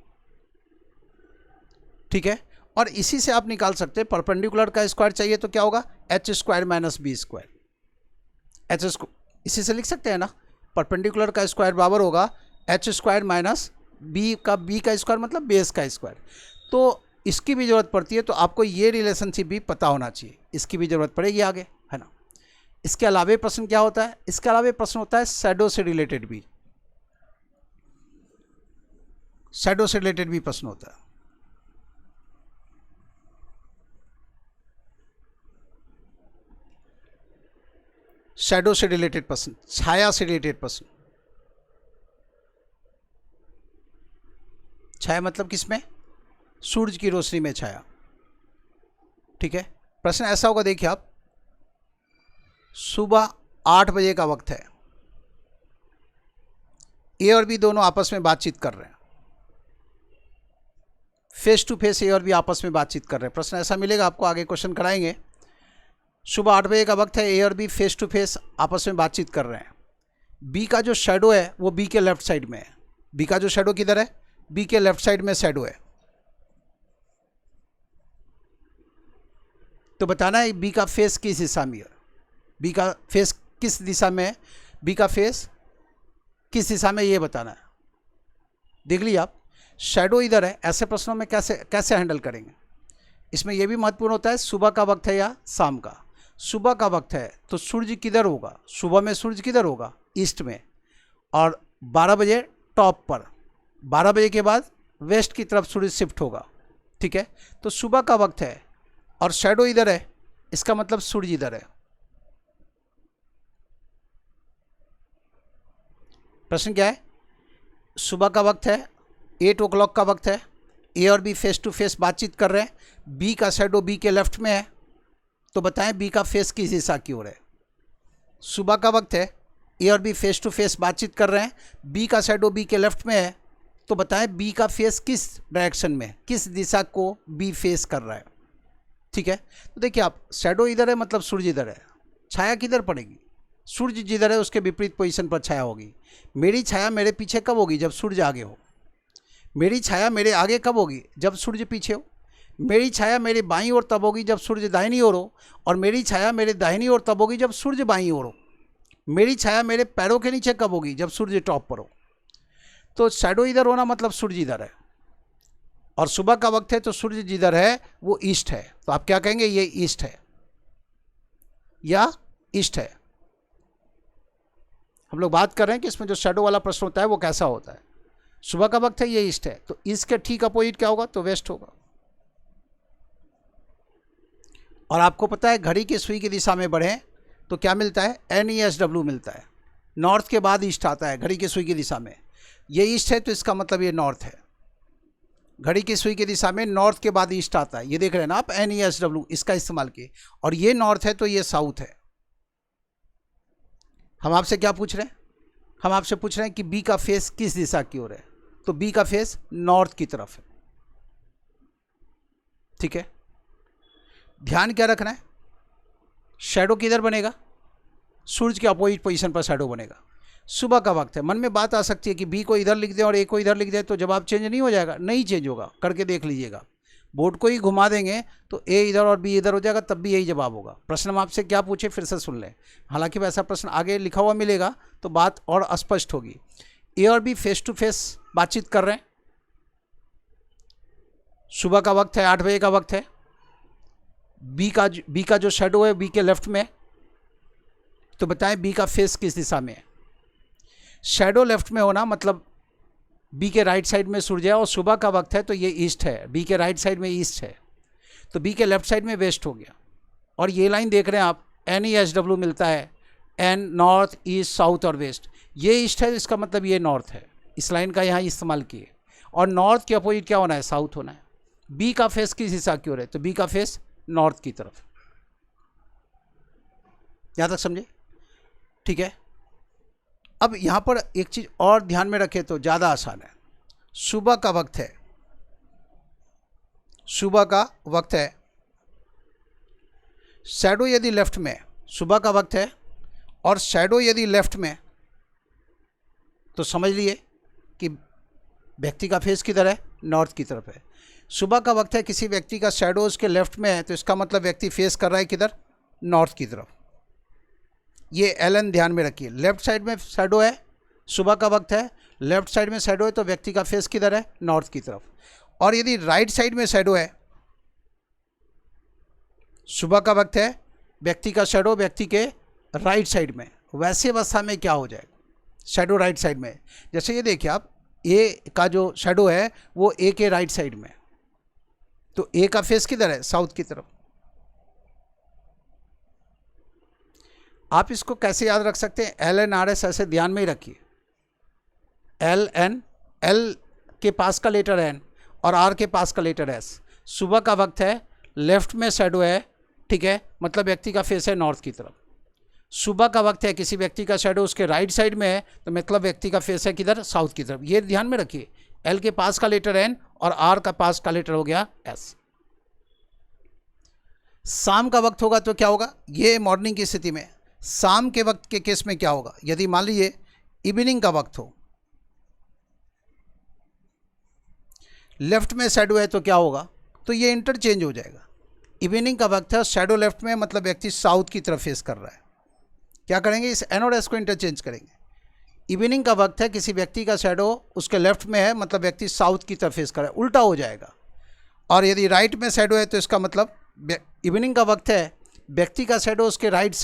ठीक है, और इसी से आप निकाल सकते हैं, परपेंडिकुलर का स्क्वायर चाहिए तो क्या होगा, H square minus B square, H square इसी से लिख सकते हैं ना, परपेंडिकुलर का स्क्वायर बराबर होगा एच स्क्वायर माइनस बी का स्क्वायर मतलब बेस का स्क्वायर। तो इसकी भी ज़रूरत पड़ती है, तो आपको ये रिलेशनशिप भी पता होना चाहिए, इसकी भी ज़रूरत पड़ेगी आगे, है ना। इसके अलावे प्रश्न क्या होता है, इसके अलावे प्रश्न होता है शैडो से रिलेटेड भी, शैडो से रिलेटेड भी प्रश्न होता है। शैडो से रिलेटेड प्रश्न, छाया से रिलेटेड प्रश्न। छाया मतलब किसमें? सूरज की रोशनी में छाया। ठीक है, प्रश्न ऐसा होगा, देखिए आप, सुबह 8 बजे का वक्त है, ए और बी दोनों आपस में बातचीत कर रहे हैं, फेस टू फेस ए और बी आपस में बातचीत कर रहे हैं। प्रश्न ऐसा मिलेगा आपको, आगे क्वेश्चन कराएंगे। सुबह 8 बजे का वक्त है, ए और बी फेस टू फेस आपस में बातचीत कर रहे हैं। बी का जो शेडो है वो बी के लेफ्ट साइड में है। बी का जो शेडो किधर है? बी के लेफ्ट साइड में शेडो है। तो बताना है बी का फेस किस दिशा में है, बी का फेस किस दिशा में है, बी का फेस किस दिशा में, ये बताना है। देख लीजिए आप, शेडो इधर है, ऐसे प्रश्नों में कैसे हैंडल करेंगे। इसमें यह भी महत्वपूर्ण होता है सुबह का वक्त है या शाम का। सुबह का वक्त है तो सूर्य किधर होगा? सुबह में सूर्य किधर होगा? ईस्ट में। और 12 बजे टॉप पर, 12 बजे के बाद वेस्ट की तरफ सूर्य शिफ्ट होगा। ठीक है, तो सुबह का वक्त है और शैडो इधर है, इसका मतलब सूर्य इधर है। प्रश्न क्या है? सुबह का वक्त है, 8 o'clock का वक्त है, ए और बी फेस टू फेस बातचीत कर रहे हैं, बी का शैडो बी के लेफ्ट में है, तो बताएं बी का फेस किस दिशा की ओर है। सुबह का वक्त है, ए और बी फेस टू फेस बातचीत कर रहे हैं, बी का शैडो बी के लेफ्ट में है, तो बताएं बी का फेस किस डायरेक्शन में, किस दिशा को बी फेस कर रहा है। ठीक है, तो देखिए आप, शैडो इधर है मतलब सूर्य इधर है, छाया किधर पड़ेगी? सूर्य जिधर है उसके विपरीत पोजीशन पर छाया होगी। मेरी छाया मेरे पीछे कब होगी? जब सूर्य आगे हो। मेरी छाया मेरे आगे कब होगी? जब सूर्य पीछे हो। मेरी छाया मेरे बाईं ओर तब होगी जब सूर्य दाहिनी ओर हो, और मेरी छाया मेरे दाहिनी ओर तब होगी जब सूर्य बाईं ओर हो। मेरी छाया मेरे पैरों के नीचे कब होगी? जब सूर्य टॉप पर हो। तो शैडो इधर होना मतलब सूर्य इधर है, और सुबह का वक्त है तो सूर्य जिधर है वो ईस्ट है। तो आप क्या कहेंगे? ये ईस्ट है या ईस्ट है। हम लोग बात कर रहे हैं कि इसमें जो शैडो वाला प्रश्न होता है वो कैसा होता है। सुबह का वक्त है, ये ईस्ट है, तो ईस्ट के ठीक अपोजिट क्या होगा? तो वेस्ट होगा। और आपको पता है घड़ी की सुई की दिशा में बढ़ें तो क्या मिलता है? NESW मिलता है। नॉर्थ के बाद ईस्ट आता है घड़ी की सुई की दिशा में। ये ईस्ट है तो इसका मतलब ये नॉर्थ है। घड़ी की सुई की दिशा में नॉर्थ के बाद ईस्ट आता है, ये देख रहे हैं ना आप, NESW इसका इस्तेमाल किए। और ये नॉर्थ है तो ये साउथ है। हम आपसे क्या पूछ रहे हैं? हम आपसे पूछ रहे हैं कि बी का फेस किस दिशा की ओर है, तो बी का फेस नॉर्थ की तरफ है। ठीक है, ध्यान क्या रखना है? शैडो किधर बनेगा? सूरज के अपोजिट पोजीशन पर शैडो बनेगा। सुबह का वक्त है, मन में बात आ सकती है कि बी को इधर लिख दें और ए को इधर लिख दें तो जवाब चेंज नहीं हो जाएगा। नहीं चेंज होगा, करके देख लीजिएगा। बोर्ड को ही घुमा देंगे तो ए इधर और बी इधर हो जाएगा, तब भी यही जवाब होगा। प्रश्न हम आपसे क्या पूछे फिर से सुन लें, हालांकि वैसा प्रश्न आगे लिखा हुआ मिलेगा तो बात और स्पष्ट होगी। ए और बी फेस टू फेस बातचीत कर रहे हैं, सुबह का वक्त है, 8 बजे का वक्त है, बी का जो शेडो है बी के लेफ्ट में, तो बताएं बी का फेस किस दिशा में है। शेडो लेफ्ट में होना मतलब बी के राइट साइड में सूर्य है, और सुबह का वक्त है तो ये ईस्ट है, बी के राइट साइड में ईस्ट है, तो बी के लेफ्ट साइड में वेस्ट हो गया। और ये लाइन देख रहे हैं आप, NESW मिलता है, एन नॉर्थ ईस्ट साउथ और वेस्ट, ये ईस्ट है, इसका मतलब ये नॉर्थ है। इस लाइन का यहाँ इस्तेमाल किए, और नॉर्थ के अपोजिट क्या होना है? साउथ होना है। बी का फेस किस दिशा की ओर है? तो बी का फेस नॉर्थ की तरफ। यहाँ तक समझे? ठीक है, अब यहाँ पर एक चीज़ और ध्यान में रखें तो ज़्यादा आसान है। सुबह का वक्त है, सुबह का वक्त है, शैडो यदि लेफ्ट में, सुबह का वक्त है और शैडो यदि लेफ्ट में, तो समझ लिए कि व्यक्ति का फेस किधर है? नॉर्थ की तरफ है। सुबह का वक्त है, किसी व्यक्ति का शैडो उसके लेफ्ट में है, तो इसका मतलब व्यक्ति फेस कर रहा है किधर? नॉर्थ की तरफ। ये LN ध्यान में रखिए। लेफ्ट साइड में शैडो है, सुबह का वक्त है, लेफ्ट साइड में शैडो है, तो व्यक्ति का फेस किधर है? नॉर्थ की तरफ। और यदि राइट साइड में शैडो है, सुबह का वक्त है, व्यक्ति का शैडो व्यक्ति के राइट साइड में, वैसे अवस्था में क्या हो जाएगा? शैडो राइट साइड में। जैसे ये देखिए आप, ए का जो शैडो है वो ए के राइट साइड में, तो ए का फेस किधर है? साउथ की तरफ। आप इसको कैसे याद रख सकते हैं? LN RS ऐसे ध्यान में ही रखिए। LN, L के पास का लेटर एन और आर के पास का लेटर एस। सुबह का वक्त है, लेफ्ट में शैडो है, ठीक है, मतलब व्यक्ति का फेस है नॉर्थ की तरफ। सुबह का वक्त है, किसी व्यक्ति का शैडो उसके राइट साइड में है, तो मतलब व्यक्ति का फेस है किधर, साउथ की तरफ। ये ध्यान में रखिए, एल के पास का लेटर एन और आर का पास का लेटर हो गया एस। शाम का वक्त होगा तो क्या होगा, ये मॉर्निंग की स्थिति में। शाम के वक्त के केस में क्या होगा, यदि मान लीजिए इवनिंग का वक्त हो, लेफ्ट में शैडो है तो क्या होगा, तो ये इंटरचेंज हो जाएगा। इवनिंग का वक्त है, शैडो लेफ्ट में, मतलब व्यक्ति साउथ की तरफ फेस कर रहा है। क्या करेंगे, इस एन और एस को इंटरचेंज करेंगे। इवनिंग का वक्त है, किसी व्यक्ति का शैडो उसके लेफ्ट में है, मतलब व्यक्ति साउथ की तरफ फेस कर रहा है, उल्टा हो जाएगा। और यदि राइट में शैडो है तो इसका मतलब इवनिंग का वक्त है, व्यक्ति का शैडो उसके राइट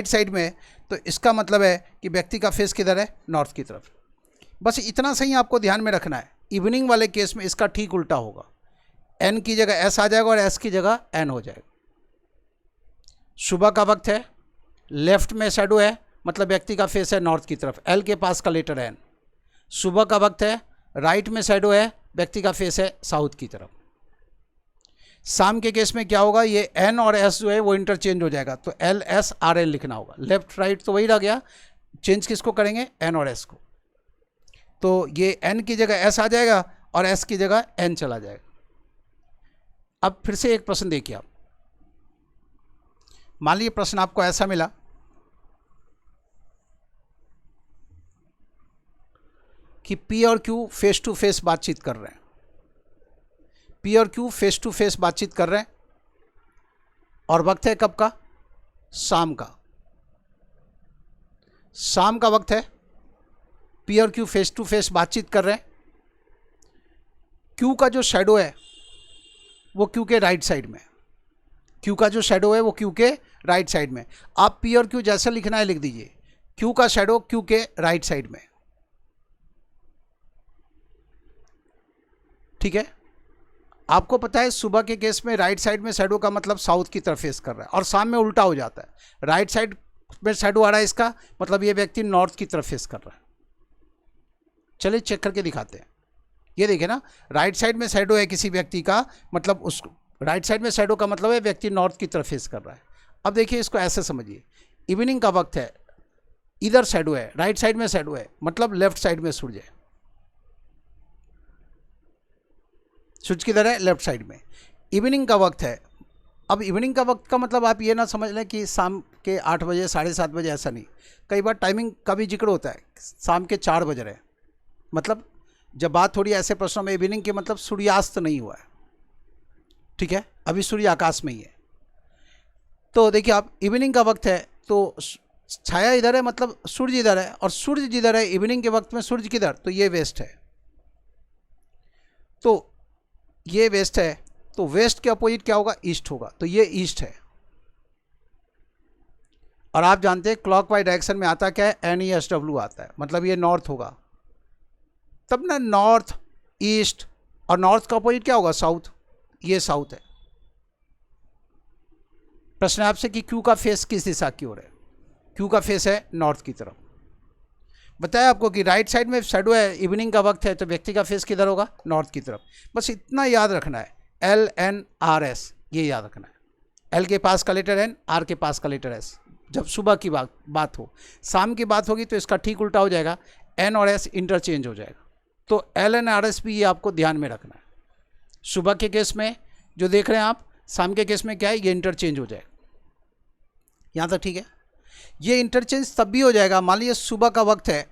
साइड में है, तो इसका मतलब है कि व्यक्ति का फेस किधर है, नॉर्थ की तरफ। बस इतना सही आपको ध्यान में रखना है। इवनिंग वाले केस में इसका ठीक उल्टा होगा, एन की जगह एस आ जाएगा और एस की जगह एन हो जाएगा। सुबह का वक्त है, लेफ्ट में शैडो है, मतलब व्यक्ति का फेस है नॉर्थ की तरफ, एल के पास का लेटर एन। सुबह का वक्त है, राइट में शैडो है, व्यक्ति का फेस है साउथ की तरफ। शाम के केस में क्या होगा, ये एन और एस जो है वो इंटरचेंज हो जाएगा, तो एल एस आर एन लिखना होगा। लेफ्ट राइट तो वही रह गया, चेंज किसको करेंगे, एन और एस को। तो ये एन की जगह एस आ जाएगा और एस की जगह एन चला जाएगा। अब फिर से एक प्रश्न देखिए आप, मान लीजिए प्रश्न आपको ऐसा मिला कि पी और क्यू फेस टू फेस बातचीत कर रहे हैं। पी और क्यू फेस टू फेस बातचीत कर रहे हैं और वक्त है कब का, शाम का। शाम का वक्त है, पी और क्यू फेस टू फेस बातचीत कर रहे हैं। क्यू का जो शैडो है वो क्यू के राइट साइड में। क्यू का जो शैडो है वो क्यू के राइट साइड में। आप पी और क्यू जैसे लिखना है लिख दीजिए, क्यू का शैडो क्यू के राइट साइड में, ठीक है। आपको पता है सुबह के केस में राइट साइड में शैडो का मतलब साउथ की तरफ फेस कर रहा है और शाम में उल्टा हो जाता है। राइट साइड में शैडो आ रहा है, इसका मतलब ये व्यक्ति नॉर्थ की तरफ फेस कर रहा है। चलिए चेक करके दिखाते हैं। ये देखिए ना, राइट साइड में शैडो है किसी व्यक्ति का, मतलब उस राइट साइड में शैडो का मतलब है व्यक्ति नॉर्थ की तरफ फेस कर रहा है। अब देखिए इसको ऐसे समझिए, इवनिंग का वक्त है, इधर शैडो है, राइट साइड में शैडो है, मतलब लेफ्ट साइड में सूरज है। सूरज किधर है, लेफ्ट साइड में। इवनिंग का वक्त है। अब इवनिंग का वक्त का मतलब आप ये ना समझ लें कि शाम के 8 बजे 7:30 बजे, ऐसा नहीं। कई बार टाइमिंग का भी जिक्र होता है, शाम के 4 बज रहे हैं, मतलब जब बात थोड़ी ऐसे प्रश्नों में इवनिंग के मतलब सूर्यास्त नहीं हुआ है, ठीक है, अभी सूर्य आकाश में ही है। तो देखिए आप, इवनिंग का वक्त है तो छाया इधर है, मतलब सूर्य इधर है, और सूर्य जिधर है इवनिंग के वक्त में सूर्य किधर, तो ये वेस्ट है। तो ये वेस्ट है, तो वेस्ट के अपोजिट क्या होगा, ईस्ट होगा, तो ये ईस्ट है। और आप जानते हैं क्लॉकवाइज डायरेक्शन में आता क्या है, NESW आता है, मतलब ये नॉर्थ होगा। तब ना नॉर्थ, ईस्ट, और नॉर्थ का अपोजिट क्या होगा, साउथ, ये साउथ है। प्रश्न है आपसे कि क्यू का फेस किस दिशा की ओर है, क्यू का फेस है नॉर्थ की तरफ। बताया आपको कि राइट साइड में शैडो है, इवनिंग का वक्त है, तो व्यक्ति का फेस किधर होगा, नॉर्थ की तरफ। बस इतना याद रखना है, LNRS, ये याद रखना है। L के पास का लेटर N, R के पास का लेटर S। जब सुबह की बात हो, शाम की बात होगी तो इसका ठीक उल्टा हो जाएगा, N और S इंटरचेंज हो जाएगा। तो LNRS भी ये आपको ध्यान में रखना है। सुबह के केस में जो देख रहे हैं आप, शाम के केस में क्या है, ये इंटरचेंज हो जाएगा। यहाँ तक ठीक है। ये इंटरचेंज तब भी हो जाएगा, मान लीजिए सुबह का वक्त है,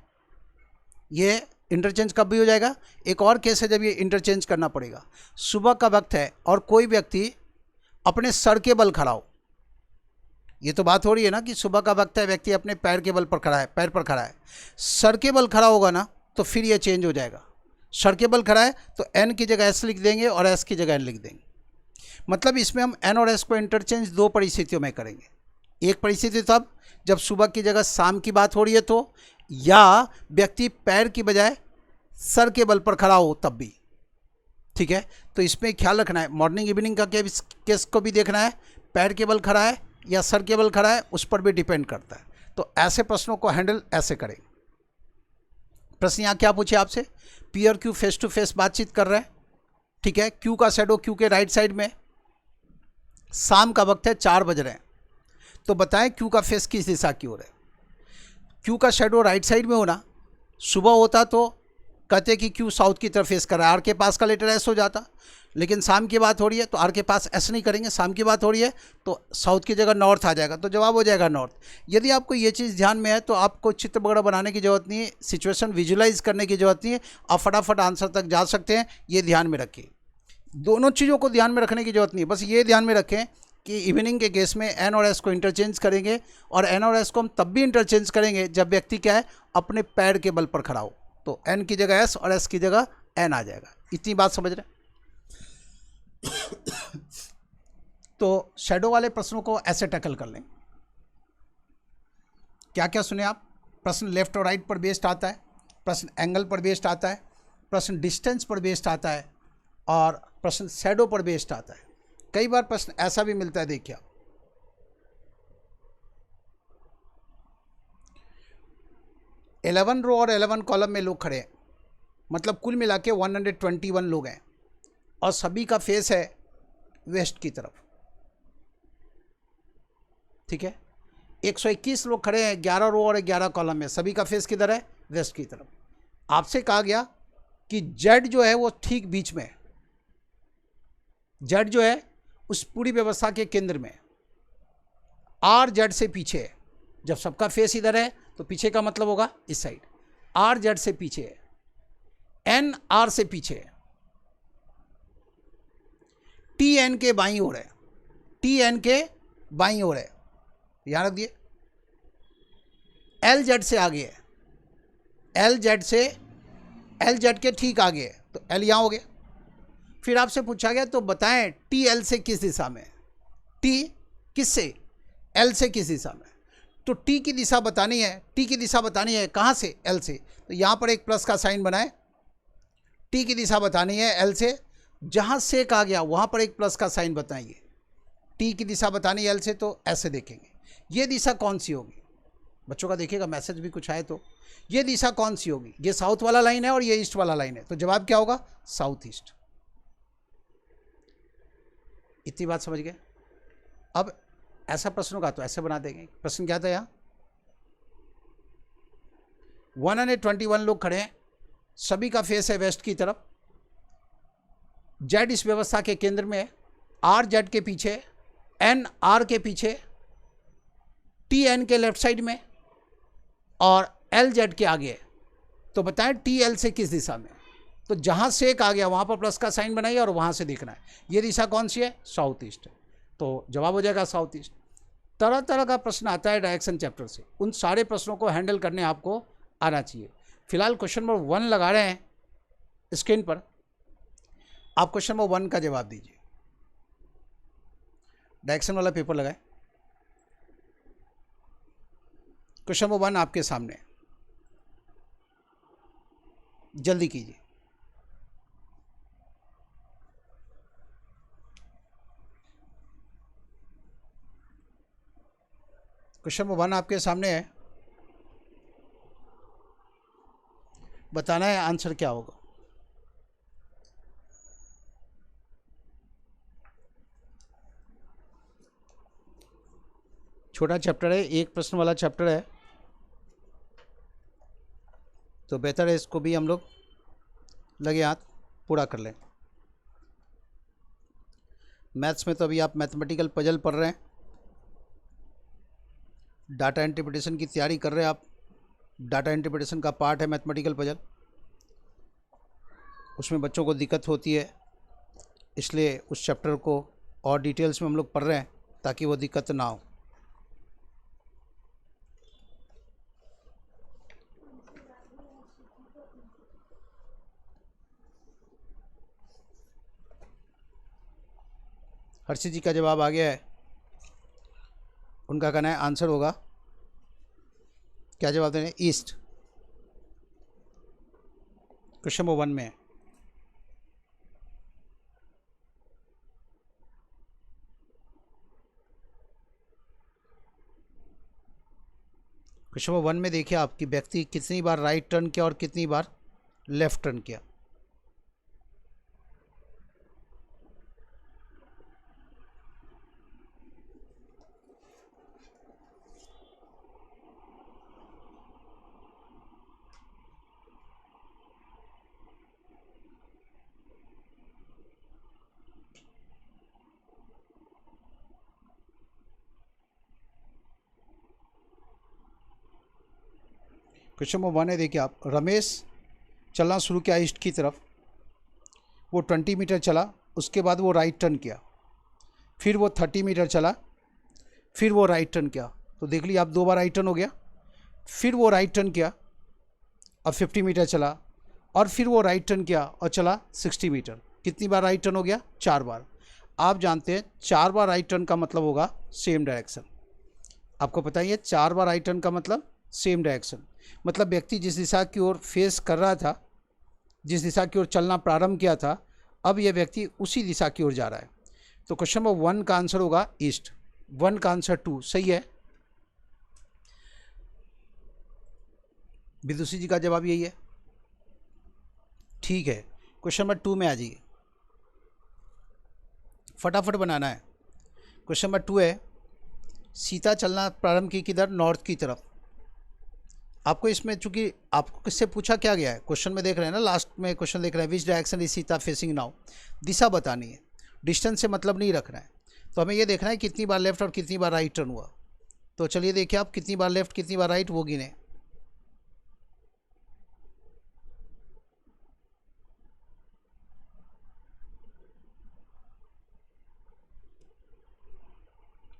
ये इंटरचेंज कब भी हो जाएगा, एक और केस है जब ये इंटरचेंज करना पड़ेगा। सुबह का वक्त है और कोई व्यक्ति अपने सर के बल खड़ा हो, ये तो बात हो रही है ना कि सुबह का वक्त है, व्यक्ति अपने पैर के बल पर खड़ा है, पैर पर खड़ा है, सर के बल खड़ा होगा ना, तो फिर ये चेंज हो जाएगा। सर के बल खड़ा है तो N की जगह S लिख देंगे और S की जगह N लिख देंगे। मतलब इसमें हम N और S को इंटरचेंज दो परिस्थितियों में करेंगे। एक परिस्थिति तब जब सुबह की जगह शाम की बात हो रही है तो, या व्यक्ति पैर की बजाय सर के बल पर खड़ा हो तब भी, ठीक है। तो इसमें ख्याल रखना है, मॉर्निंग इवनिंग का केस को भी देखना है, पैर के बल खड़ा है या सर के बल खड़ा है, उस पर भी डिपेंड करता है। तो ऐसे प्रश्नों को हैंडल ऐसे करें। प्रश्न यहाँ क्या पूछे आपसे, पी और क्यू फेस टू फेस बातचीत कर रहे हैं, ठीक है, क्यू का शैडो क्यू के राइट साइड में, शाम का वक्त है, 4 बज रहे हैं, तो बताएं क्यू का फेस किस दिशा की ओर है। क्यू का शैडो राइट साइड में होना, सुबह होता तो कहते कि क्यू साउथ की तरफ फेस कर रहा है, आर के पास का लेटर एस हो जाता, लेकिन शाम की बात हो रही है तो आर के पास एस नहीं करेंगे, शाम की बात हो रही है तो साउथ की जगह नॉर्थ आ जाएगा, तो जवाब हो जाएगा नॉर्थ। यदि आपको ये चीज़ ध्यान में है तो आपको चित्र वगैरह बनाने की जरूरत नहीं है, सिचुएशन विजुलाइज करने की जरूरत नहीं है, आप फटाफट आंसर तक जा सकते हैं, ये ध्यान में रखिए। दोनों चीज़ों को ध्यान में रखने की जरूरत नहीं है, बस ये ध्यान में रखें कि इवनिंग के केस में एन और एस को इंटरचेंज करेंगे, और एन और एस को हम तब भी इंटरचेंज करेंगे जब व्यक्ति क्या है, अपने पैर के बल पर खड़ा हो, तो एन की जगह एस और एस की जगह एन आ जाएगा। इतनी बात समझ रहे हैं? तो शैडो वाले प्रश्नों को ऐसे टैकल कर लें। क्या क्या सुने आप? प्रश्न लेफ्ट और राइट पर बेस्ड आता है, प्रश्न एंगल पर बेस्ड आता है, प्रश्न डिस्टेंस पर बेस्ड आता है, और प्रश्न शैडो पर बेस्ड आता है। कई बार प्रश्न ऐसा भी मिलता है, देखिए 11 रो और 11 कॉलम में लोग खड़े हैं, मतलब कुल मिला के 121 लोग हैं, और सभी का फेस है वेस्ट की तरफ, ठीक है। 121 लोग खड़े हैं 11 रो और 11 कॉलम में, सभी का फेस किधर है, वेस्ट की तरफ। आपसे कहा गया कि जेड जो है वो ठीक बीच में है, जेड जो है उस पूरी व्यवस्था के केंद्र में, आर जेड से पीछे है। जब सबका फेस इधर है तो पीछे का मतलब होगा इस साइड, आर जेड से पीछे है, एन आर से पीछे है, टी एन के बाईं ओर है, टी एन के बाईं ओर है, ध्यान रख दिए। एल जेड से आगे है, एल जेड से, एल जेड के ठीक आगे है, तो एल यहां हो गया। फिर आपसे पूछा गया तो बताएं टी एल से किस दिशा में, टी किस से, एल से किस दिशा में, तो टी की दिशा बतानी है, टी की दिशा बतानी है कहाँ से, एल से, तो यहाँ पर एक प्लस का साइन बनाए, टी की दिशा बतानी है एल से, जहाँ से कहा गया वहाँ पर एक प्लस का साइन बताइए। टी की दिशा बतानी है एल से, तो ऐसे देखेंगे ये दिशा कौन सी होगी, बच्चों का देखिएगा मैसेज भी कुछ आए तो, ये दिशा कौन सी होगी, ये साउथ वाला लाइन है और ये ईस्ट वाला लाइन है, तो जवाब क्या होगा, साउथ ईस्ट। इतनी बात समझ गए? अब ऐसा प्रश्नों का तो ऐसे बना देंगे। प्रश्न क्या था यहाँ, 121 लोग खड़े हैं, सभी का फेस है वेस्ट की तरफ, जेड इस व्यवस्था के केंद्र में है, आर जेड के पीछे, एन आर के पीछे, टी एन के लेफ्ट साइड में, और एल जेड के आगे है, तो बताएं टी एल से किस दिशा में, तो जहां सेक आ गया वहां पर प्लस का साइन बनाइए और वहां से देखना है ये दिशा कौन सी है, साउथ ईस्ट, तो जवाब हो जाएगा साउथ ईस्ट। तरह तरह का प्रश्न आता है डायरेक्शन चैप्टर से, उन सारे प्रश्नों को हैंडल करने आपको आना चाहिए। फिलहाल क्वेश्चन नंबर 1 लगा रहे हैं स्क्रीन पर, आप क्वेश्चन नंबर 1 का जवाब दीजिए। डायरेक्शन वाला पेपर लगाए, क्वेश्चन नंबर 1 आपके सामने, जल्दी कीजिए। क्वेश्चन नंबर 1 आपके सामने है, बताना है आंसर क्या होगा। छोटा चैप्टर है, एक प्रश्न वाला चैप्टर है, तो बेहतर है इसको भी हम लोग लगे हाथ पूरा कर लें। मैथ्स में तो अभी आप मैथमेटिकल पजल पढ़ रहे हैं, डाटा इंटरप्रिटेशन की तैयारी कर रहे हैं आप, डाटा इंटरप्रिटेशन का पार्ट है मैथमेटिकल पजल, उसमें बच्चों को दिक्कत होती है, इसलिए उस चैप्टर को और डिटेल्स में हम लोग पढ़ रहे हैं ताकि वो दिक्कत ना हो। हर्षित जी का जवाब आ गया है, उनका कहना है आंसर होगा, क्या जवाब देने, ईस्ट, क्वेश्चन नंबर 1 में है। क्वेश्चन नंबर 1 में देखिए आपकी व्यक्ति कितनी बार राइट टर्न किया और कितनी बार लेफ्ट टर्न किया। क्वेश्चन नंबर 1 है, देखिए आप, रमेश चलना शुरू किया ईस्ट की तरफ, वो 20 मीटर चला, उसके बाद वो राइट टर्न किया, फिर वो 30 मीटर चला, फिर वो राइट टर्न किया। तो देख लीजिए आप, 2 बार राइट टर्न हो गया, फिर वो राइट टर्न किया, अब 50 मीटर चला, और फिर वो राइट टर्न किया और चला 60 मीटर। कितनी बार राइट टर्न हो गया? 4 बार। आप जानते हैं 4 बार राइट टर्न का मतलब होगा सेम डायरेक्शन। आपको पता ही है 4 बार राइट टर्न का मतलब सेम डायरेक्शन, मतलब व्यक्ति जिस दिशा की ओर फेस कर रहा था, जिस दिशा की ओर चलना प्रारंभ किया था, अब यह व्यक्ति उसी दिशा की ओर जा रहा है। तो क्वेश्चन नंबर 1 का आंसर होगा ईस्ट, 1 का आंसर 2 सही है। विदुषी जी का जवाब यही है, ठीक है। क्वेश्चन नंबर 2 में आ जाइए, फटाफट बनाना है। क्वेश्चन नंबर 2 है, सीता चलना प्रारंभ की किधर? नॉर्थ की तरफ। आपको इसमें चूंकि आपको किससे पूछा क्या गया है, क्वेश्चन में देख रहे हैं ना, लास्ट में क्वेश्चन देख रहे हैं, which direction is Sita facing now, दिशा बतानी है, डिस्टेंस से मतलब नहीं रखना है। तो हमें ये देखना है कितनी बार लेफ्ट और कितनी बार राइट टर्न हुआ। तो चलिए देखिए आप, कितनी बार लेफ्ट कितनी बार राइट वो गिने।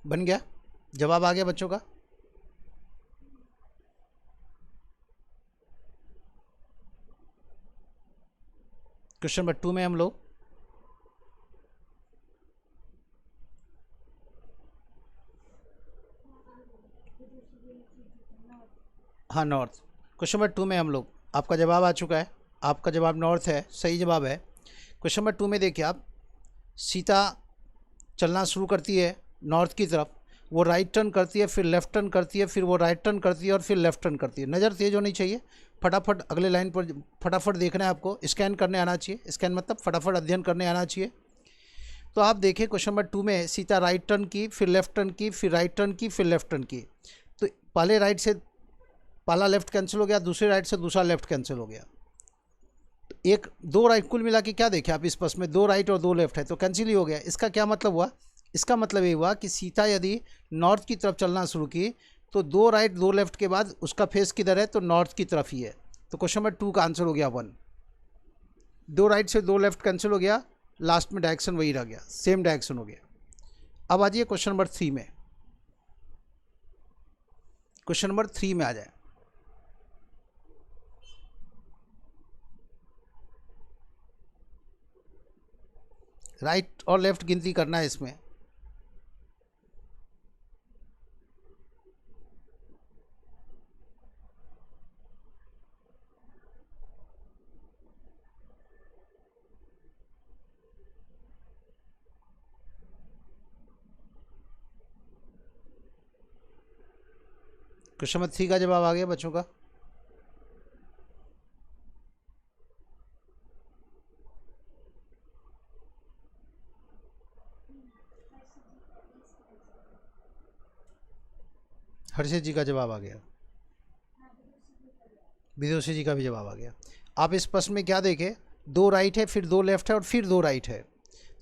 बन गया, जवाब आ गया बच्चों का। क्वेश्चन नंबर 2 में हम लोग हाँ नॉर्थ, क्वेश्चन नंबर 2 में हम लोग, आपका जवाब आ चुका है, आपका जवाब नॉर्थ है, सही जवाब है। क्वेश्चन नंबर 2 में देखिए आप, सीता चलना शुरू करती है नॉर्थ की तरफ, वो राइट टर्न करती है, फिर लेफ्ट टर्न करती है, फिर वो राइट टर्न करती है और फिर लेफ्ट टर्न करती है। नज़र तेज होनी चाहिए, फटाफट अगले लाइन पर फटाफट देखना है आपको, स्कैन करने आना चाहिए, स्कैन मतलब फटाफट अध्ययन करने आना चाहिए। तो आप देखिए क्वेश्चन नंबर 2 में सीता राइट टर्न की, फिर लेफ्ट टर्न की, फिर राइट टर्न की, फिर लेफ्ट टर्न की। तो पहले राइट से पहला लेफ्ट कैंसिल हो गया, दूसरे राइट से दूसरा लेफ्ट कैंसिल हो गया। तो एक दो राइट, कुल मिला के क्या देखें आप, इस बस में 2 राइट और 2 लेफ्ट है, तो कैंसिल ही हो गया। इसका क्या मतलब हुआ? इसका मतलब ये हुआ कि सीता यदि नॉर्थ की तरफ चलना शुरू की, तो 2 राइट 2 लेफ्ट के बाद उसका फेस किधर है? तो नॉर्थ की तरफ ही है। तो क्वेश्चन नंबर 2 का आंसर हो गया 1। 2 राइट से 2 लेफ्ट कैंसिल हो गया, लास्ट में डायरेक्शन वही रह गया, सेम डायरेक्शन हो गया। अब आ जाइए क्वेश्चन नंबर 3 में, क्वेश्चन नंबर 3 में आ जाए। राइट और लेफ्ट गिनती करना है इसमें। क्वेश्चन नंबर 3 का जवाब आ गया बच्चों का। हर्षित जी का जवाब आ गया, विदुषी जी का भी जवाब आ गया। आप इस प्रश्न में क्या देखें, 2 राइट है, फिर 2 लेफ्ट है और फिर 2 राइट है।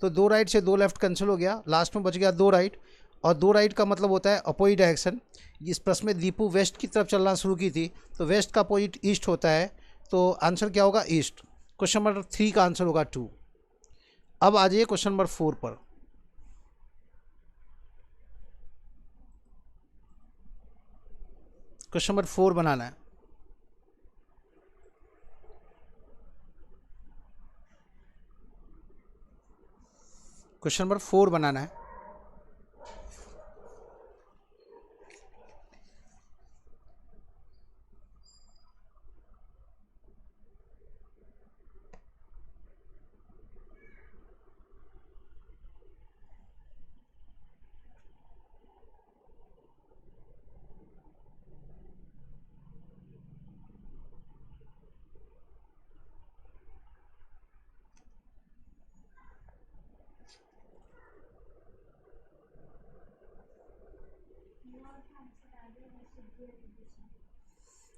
तो 2 राइट से 2 लेफ्ट कैंसिल हो गया, लास्ट में बच गया 2 राइट। और 2 राइट का मतलब होता है अपोजिट डायरेक्शन। इस प्रश्न में दीपू वेस्ट की तरफ चलना शुरू की थी, तो वेस्ट का अपोजिट ईस्ट होता है, तो आंसर क्या होगा? ईस्ट। क्वेश्चन नंबर 3 का आंसर होगा 2। अब आ जाइए क्वेश्चन नंबर 4 पर। क्वेश्चन नंबर 4 बनाना है। क्वेश्चन नंबर 4 बनाना है।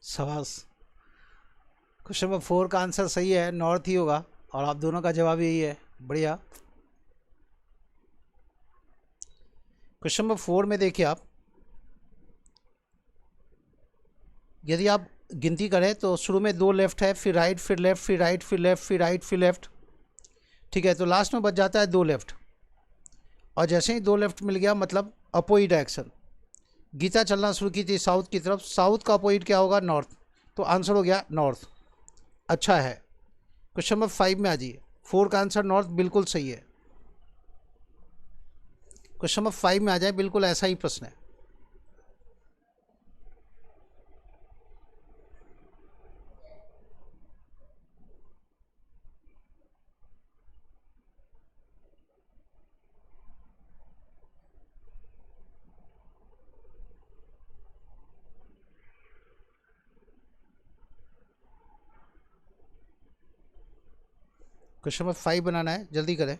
शाबाश। क्वेश्चन नंबर 4 का आंसर सही है, नॉर्थ ही होगा, और आप दोनों का जवाब यही है। बढ़िया। क्वेश्चन नंबर 4 में देखिए आप, यदि आप गिनती करें तो शुरू में 2 लेफ्ट है, फिर राइट, फिर लेफ्ट, फिर राइट, फिर लेफ्ट, फिर राइट, फिर लेफ्ट। ठीक है, तो लास्ट में बच जाता है 2 लेफ्ट, और जैसे ही 2 लेफ्ट मिल गया मतलब अपोजिट डायरेक्शन। गीता चलना शुरू की थी साउथ की तरफ, साउथ का अपोजिट क्या होगा? नॉर्थ, तो आंसर हो गया नॉर्थ। अच्छा है। क्वेश्चन नंबर 5 में आ जाइए। 4 का आंसर नॉर्थ बिल्कुल सही है। क्वेश्चन नंबर 5 में आ जाए, बिल्कुल ऐसा ही प्रश्न है। क्वेश्चन नंबर 5 बनाना है, जल्दी करें।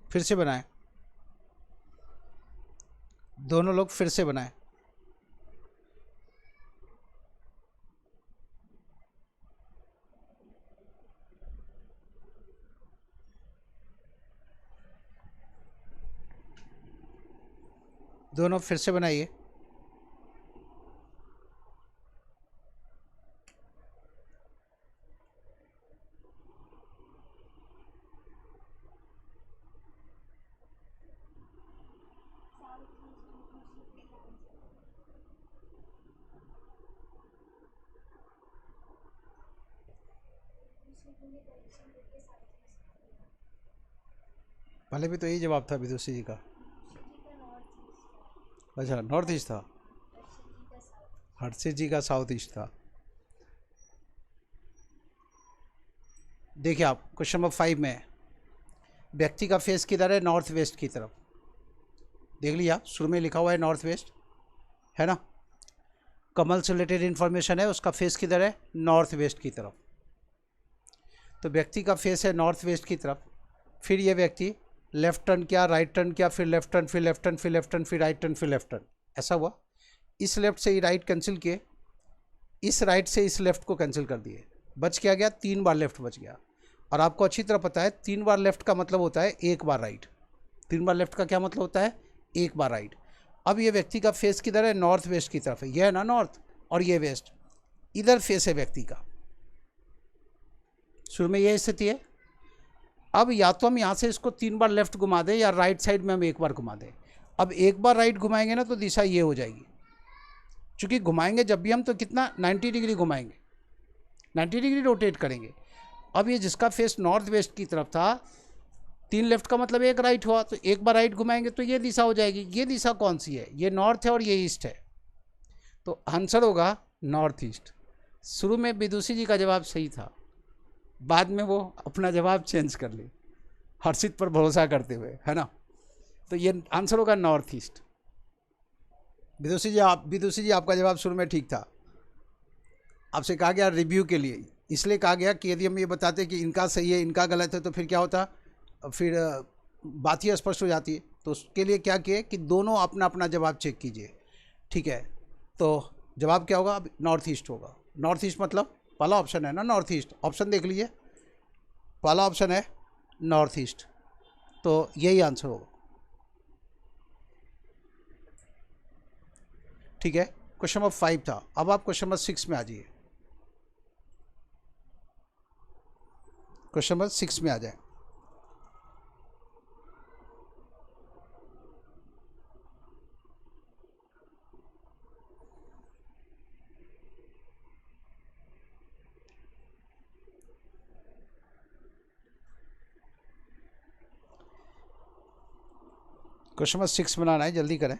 फिर से बनाएं, दोनों लोग फिर से बनाएं। दोनों फिर से बनाइए। पहले भी तो यही जवाब था विदुषी जी का। अच्छा, नॉर्थ ईस्ट था। हर्षित जी का साउथ ईस्ट था। देखिए आप, क्वेश्चन नंबर 5 में व्यक्ति का फेस किधर है? नॉर्थ वेस्ट की तरफ। देख लिया, शुरू में लिखा हुआ है नॉर्थ वेस्ट, है ना। कमल से रिलेटेड इन्फॉर्मेशन है, उसका फेस किधर है? नॉर्थ वेस्ट की तरफ। तो व्यक्ति का फेस है नॉर्थ वेस्ट की तरफ। फिर ये व्यक्ति लेफ्ट टर्न किया, राइट टर्न किया, फिर लेफ्ट टर्न, फिर लेफ्ट टर्न, फिर लेफ्ट टर्न, फिर राइट टर्न, फिर लेफ्ट टर्न। ऐसा हुआ। इस लेफ्ट से ही राइट कैंसिल किए, इस राइट से इस लेफ्ट को कैंसिल कर दिए। बच क्या गया? 3 बार लेफ्ट बच गया। और आपको अच्छी तरह पता है 3 बार लेफ्ट का मतलब होता है 1 बार राइट। 3 बार लेफ्ट का क्या मतलब होता है? 1 बार राइट। अब ये व्यक्ति का फेस किधर है? नॉर्थ वेस्ट की तरफ है। ये है ना नॉर्थ, और ये वेस्ट, इधर फेस है व्यक्ति का। शुरू में ये स्थिति है। अब या तो हम यहाँ से इसको 3 बार लेफ्ट घुमा दें, या राइट साइड में हम 1 बार घुमा दें। अब 1 बार राइट घुमाएंगे ना तो दिशा ये हो जाएगी। चूँकि घुमाएंगे जब भी हम तो कितना 90 डिग्री घुमाएंगे, 90 डिग्री रोटेट करेंगे। अब ये जिसका फेस नॉर्थ वेस्ट की तरफ था, 3 लेफ्ट का मतलब 1 राइट हुआ, तो 1 बार राइट घुमाएंगे तो ये दिशा हो जाएगी। ये दिशा कौन सी है? ये नॉर्थ है और ये ईस्ट है, तो आंसर होगा नॉर्थ ईस्ट। शुरू में विदुषी जी का जवाब सही था, बाद में वो अपना जवाब चेंज कर ले हर्षित पर भरोसा करते हुए, है ना। तो ये आंसर होगा नॉर्थ ईस्ट। विदुषी जी आपका जवाब शुरू में ठीक था। आपसे कहा गया रिव्यू के लिए, इसलिए कहा गया कि यदि हम ये बताते कि इनका सही है इनका गलत है तो फिर क्या होता, फिर बात ही स्पष्ट हो जाती है। तो उसके लिए क्या किए कि दोनों अपना अपना जवाब चेक कीजिए। ठीक है, तो जवाब क्या होगा? अब नॉर्थ ईस्ट होगा। नॉर्थ ईस्ट मतलब पहला ऑप्शन है ना नॉर्थ ईस्ट, ऑप्शन देख लीजिए, पहला ऑप्शन है नॉर्थ ईस्ट, तो यही आंसर होगा। ठीक है, क्वेश्चन नंबर 5 था। अब आप क्वेश्चन नंबर 6 में आ जाइए। क्वेश्चन नंबर 6 में आ जाए। क्वेश्चन नंबर 6 बनाना है, जल्दी करें।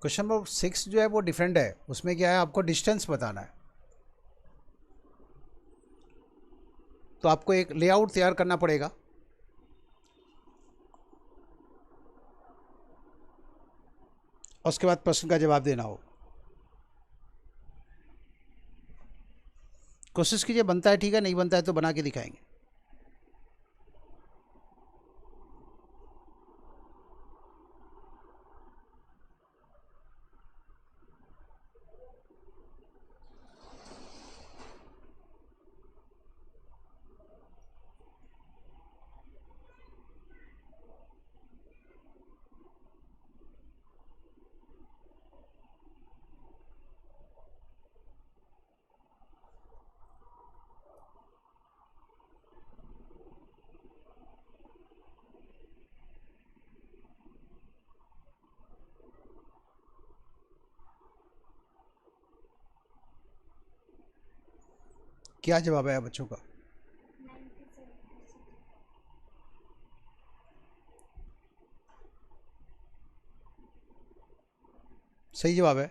क्वेश्चन नंबर 6 जो है वो डिफरेंट है, उसमें क्या है, आपको डिस्टेंस बताना है। तो आपको एक लेआउट तैयार करना पड़ेगा। उसके बाद प्रश्न का जवाब देना हो। कोशिश कीजिए, बनता है ठीक है, नहीं बनता है तो बना के दिखाएंगे। क्या जवाब है बच्चों का? सही जवाब है।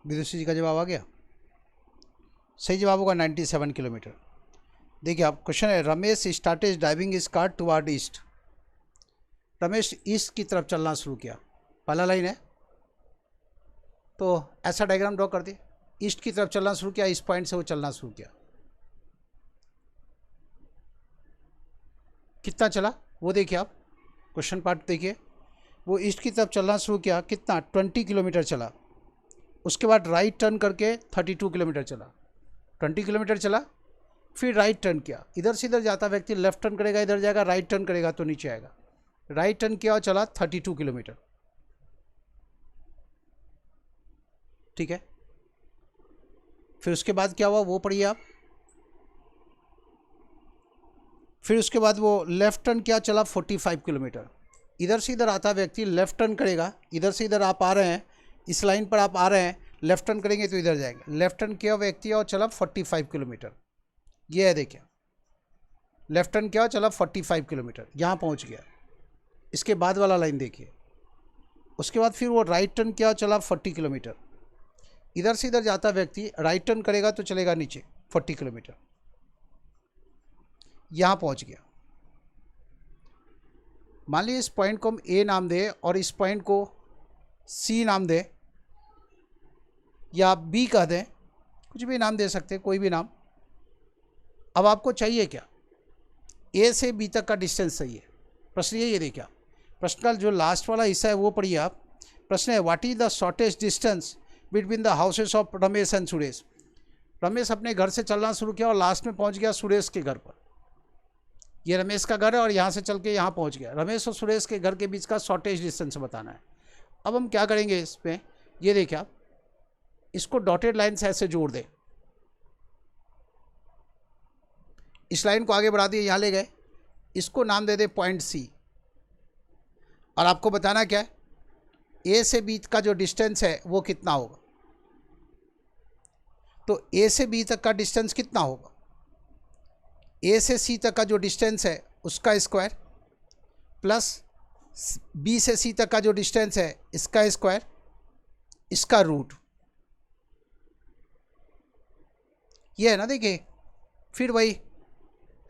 विदुषी जी का जवाब आ गया। सही जवाब होगा 97 किलोमीटर। देखिए आप, क्वेश्चन है, Ramesh started driving is car toward east. Ramesh east की तरफ चलना शुरू किया, पहला लाइन है। तो ऐसा डायग्राम ड्रॉ कर दिए, ईस्ट की तरफ चलना शुरू किया, इस पॉइंट से वो चलना शुरू किया। कितना चला वो देखिए आप, क्वेश्चन पार्ट देखिए। वो ईस्ट की तरफ चलना शुरू किया, कितना, 20 किलोमीटर चला। उसके बाद राइट टर्न करके 32 किलोमीटर चला। 20 किलोमीटर चला, फिर राइट टर्न किया। इधर से इधर जाता व्यक्ति लेफ्ट टर्न करेगा, इधर जाएगा, राइट टर्न करेगा तो नीचे आएगा। राइट टर्न किया और चला 32 किलोमीटर। ठीक है, फिर उसके बाद क्या हुआ वो पढ़िए आप। फिर उसके बाद वो लेफ्ट टर्न किया, चला 45 किलोमीटर। इधर से इधर आता व्यक्ति लेफ्ट टर्न करेगा, इधर से इधर आप आ रहे हैं, इस लाइन पर आप आ रहे हैं, लेफ्ट टर्न करेंगे तो इधर जाएंगे। लेफ्ट टर्न किया व्यक्ति और चला 45 किलोमीटर। ये है देखिए, लेफ्ट टर्न किया और चला 45 किलोमीटर, यहाँ पहुँच गया। इसके बाद वाला लाइन देखिए, उसके बाद फिर वो राइट टर्न किया और चला 40 किलोमीटर। इधर से इधर जाता व्यक्ति राइट टर्न करेगा तो चलेगा नीचे 40 किलोमीटर, यहाँ पहुँच गया। मान लीजिए इस पॉइंट को हम ए नाम दे और इस पॉइंट को सी नाम दे या बी कह दें, कुछ भी नाम दे सकते हैं, कोई भी नाम। अब आपको चाहिए क्या, ए से बी तक का डिस्टेंस चाहिए। प्रश्न ये देखिए आप, प्रश्न का जो लास्ट वाला हिस्सा है वो पढ़िए आप। प्रश्न है, what is the shortest distance between the houses of Ramesh and Suresh. Ramesh अपने घर से चलना शुरू किया और लास्ट में पहुंच गया सुरेश के घर पर। ये रमेश का घर है और यहाँ से चल के यहाँ पहुँच गया। रमेश और सुरेश के घर के बीच का शॉर्टेस्ट डिस्टेंस बताना है। अब हम क्या करेंगे इसमें, ये देखिए आप, इसको डॉटेड लाइन से ऐसे जोड़ दें। इस लाइन को आगे बढ़ा दिए, यहाँ ले गए, इसको नाम दे दे पॉइंट सी। और आपको बताना क्या है, ए से बी का जो डिस्टेंस है वो कितना होगा। तो ए से बी तक का डिस्टेंस कितना होगा, ए से सी तक का जो डिस्टेंस है उसका स्क्वायर प्लस बी से सी तक का जो डिस्टेंस है इसका स्क्वायर, इसका रूट। ये है ना, देखिए। फिर वही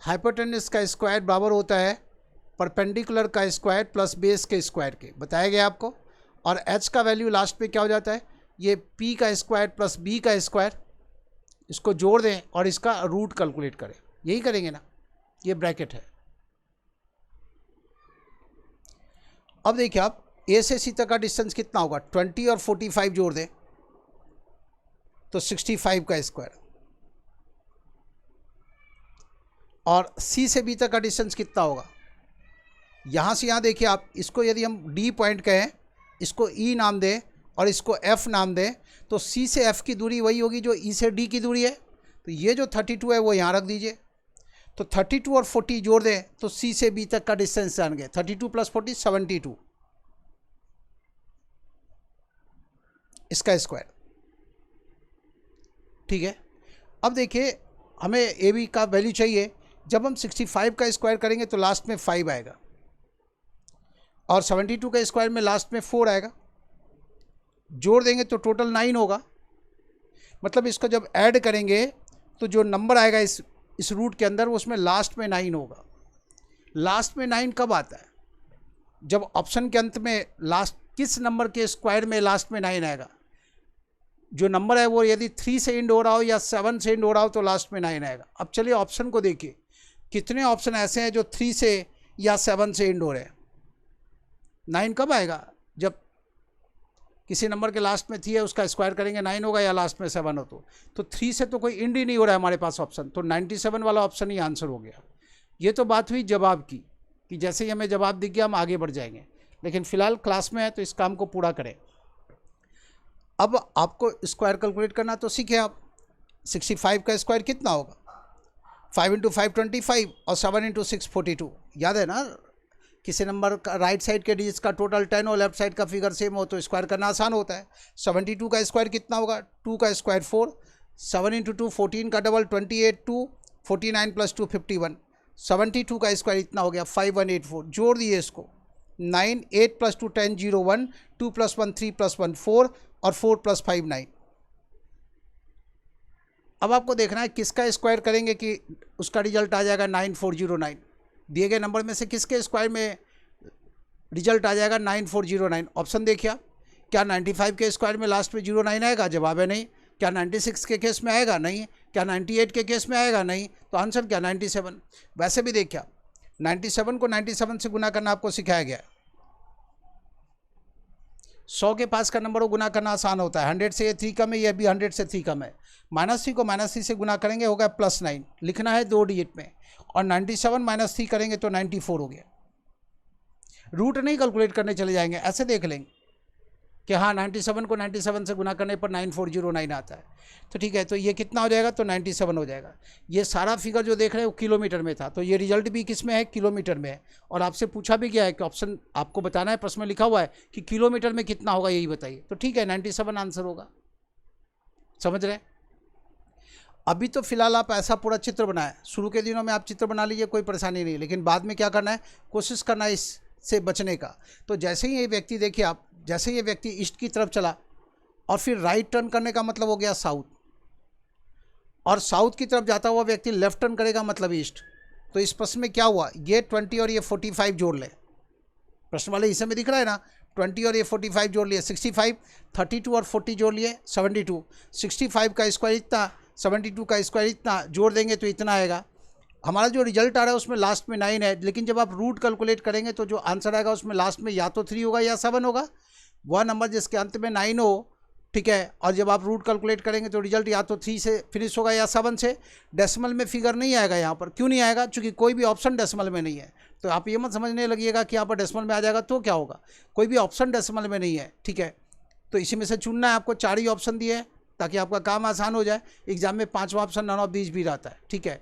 हाइपोटेन्यूज का स्क्वायर बराबर होता है परपेंडिकुलर का स्क्वायर प्लस बेस के स्क्वायर के, बताया गया आपको। और h का वैल्यू लास्ट पे क्या हो जाता है, ये p का स्क्वायर प्लस b का स्क्वायर, इसको जोड़ दें और इसका रूट कैलकुलेट करें। यही करेंगे ना, ये ब्रैकेट है। अब देखिए आप, a से c तक का डिस्टेंस कितना होगा, 20 और 45 जोड़ दें तो 65 का स्क्वायर। और c से b तक का डिस्टेंस कितना होगा, यहाँ से यहाँ देखिए आप, इसको यदि हम d पॉइंट कहें, इसको e नाम दें और इसको f नाम दें, तो c से f की दूरी वही होगी जो e से d की दूरी है। तो ये जो 32 है वो यहाँ रख दीजिए। तो 32 और 40 जोड़ दें तो c से b तक का डिस्टेंस जान गए, 32 प्लस 40 72, इसका स्क्वायर। ठीक है, अब देखिए हमें ए बी का वैल्यू चाहिए। जब हम 65 का स्क्वायर करेंगे तो लास्ट में 5 आएगा। और 72 का स्क्वायर में लास्ट में 4 आएगा, जोड़ देंगे तो टोटल 9 होगा। मतलब इसको जब ऐड करेंगे तो जो नंबर आएगा इस रूट के अंदर उसमें लास्ट में 9 होगा। लास्ट में 9 कब आता है? जब ऑप्शन के अंत में लास्ट किस नंबर के स्क्वायर में लास्ट में 9 आएगा? जो नंबर है वो यदि 3 से एंड हो रहा हो या 7 से एंड हो रहा हो तो लास्ट में 9 आएगा। अब चलिए ऑप्शन को देखिए, कितने ऑप्शन ऐसे हैं जो 3 से या 7 से एंड हो रहे हैं। 9 कब आएगा? जब किसी नंबर के लास्ट में 3 है, उसका स्क्वायर करेंगे 9 होगा, या लास्ट में 7 हो तो 3 से तो कोई एंड ही नहीं हो रहा है हमारे पास ऑप्शन, तो 97 वाला ऑप्शन ही आंसर हो गया। ये तो बात हुई जवाब की, कि जैसे ही हमें जवाब दिख गया हम आगे बढ़ जाएंगे, लेकिन फिलहाल क्लास में है तो इस काम को पूरा करें। अब आपको स्क्वायर कैलकुलेट करना तो सीखे आप। 65 का स्क्वायर कितना होगा? 5 इंटू 5 25 और 7 इंटू 6 42। याद है ना? किसी नंबर का राइट साइड के डिजिट्स का टोटल 10 और लेफ्ट साइड का फिगर सेम हो तो स्क्वायर करना आसान होता है। 72 का स्क्वायर कितना होगा? 2 का स्क्वायर 4, 7 इंटू 2 14 का डबल 28, 2 49 प्लस 2 51। 72 का स्क्वायर इतना हो गया 5184। जोड़ दिए इसको, 9 8 प्लस 2 10 0 1, 2 प्लस 1 3 प्लस 1 4 और 4 प्लस 5 9। अब आपको देखना है किसका स्क्वायर करेंगे कि उसका रिजल्ट आ जाएगा 9409। दिए गए नंबर में से किसके स्क्वायर में रिजल्ट आ जाएगा 9409? ऑप्शन देखिए, क्या 95 के स्क्वायर में लास्ट में 09 आएगा? जवाब है नहीं। क्या 96 के केस में आएगा? नहीं। क्या 98 के केस में आएगा? नहीं। तो आंसर क्या? 97। वैसे भी देखिए, 97 को 97 से गुना करना आपको सिखाया गया है। 100 के पास का नंबर को गुना करना आसान होता है। 100 से ये 3 कम है, ये भी 100 से 3 कम है। -3 को -3 से गुना करेंगे होगा +9, लिखना है 2 डिजिट में। और 97 -3 करेंगे तो 94 हो गया। रूट नहीं कैलकुलेट करने चले जाएंगे, ऐसे देख लेंगे कि हाँ 97 को 97 से गुना करने पर 9409 आता है। तो ठीक है, तो ये कितना हो जाएगा? तो 97 हो जाएगा। ये सारा फिगर जो देख रहे हैं वो किलोमीटर में था, तो ये रिजल्ट भी किस में है? किलोमीटर में है। और आपसे पूछा भी गया है कि ऑप्शन आपको बताना है, प्रश्न में लिखा हुआ है कि किलोमीटर में कितना होगा, यही बताइए। तो ठीक है, 97 आंसर होगा। समझ रहे हैं? अभी तो फिलहाल आप ऐसा पूरा चित्र बनाए, शुरू के दिनों में आप चित्र बना लीजिए, कोई परेशानी नहीं, लेकिन बाद में क्या करना है? कोशिश करना है इससे बचने का। तो जैसे ही ये व्यक्ति, देखिए आप, जैसे ये व्यक्ति ईस्ट की तरफ चला और फिर राइट टर्न करने का मतलब हो गया साउथ, और साउथ की तरफ जाता हुआ व्यक्ति लेफ्ट टर्न करेगा मतलब ईस्ट। तो इस प्रश्न में क्या हुआ? ये 20 और ये 45 जोड़ ले। प्रश्न वाले हिस्से में दिख रहा है ना, 20 और ये 45 जोड़ लिए 65, 32 और 40 जोड़ लिए 72। 65 का स्क्वायर इतना, 72 का स्क्वायर इतना, जोड़ देंगे तो इतना आएगा। हमारा जो रिजल्ट आ रहा है उसमें लास्ट में 9 है, लेकिन जब आप रूट कैलकुलेट करेंगे तो जो आंसर आएगा उसमें लास्ट में या तो 3 होगा या 7 होगा। वह नंबर जिसके अंत में 9 हो, ठीक है। और जब आप रूट कैलकुलेट करेंगे तो रिजल्ट या तो 3 से फिनिश होगा या 7 से। डेसिमल में फिगर नहीं आएगा यहाँ पर। क्यों नहीं आएगा? क्योंकि कोई भी ऑप्शन डेसिमल में नहीं है। तो आप ये मत समझने लगिएगा कि यहाँ पर डेसिमल में आ जाएगा तो क्या होगा, कोई भी ऑप्शन डेसिमल में नहीं है, ठीक है। तो इसी में से चुनना है आपको। 4 ही ऑप्शन दिए हैं ताकि आपका काम आसान हो जाए। एग्जाम में 5वां ऑप्शन नन ऑफ दीज भी रहता है, ठीक है।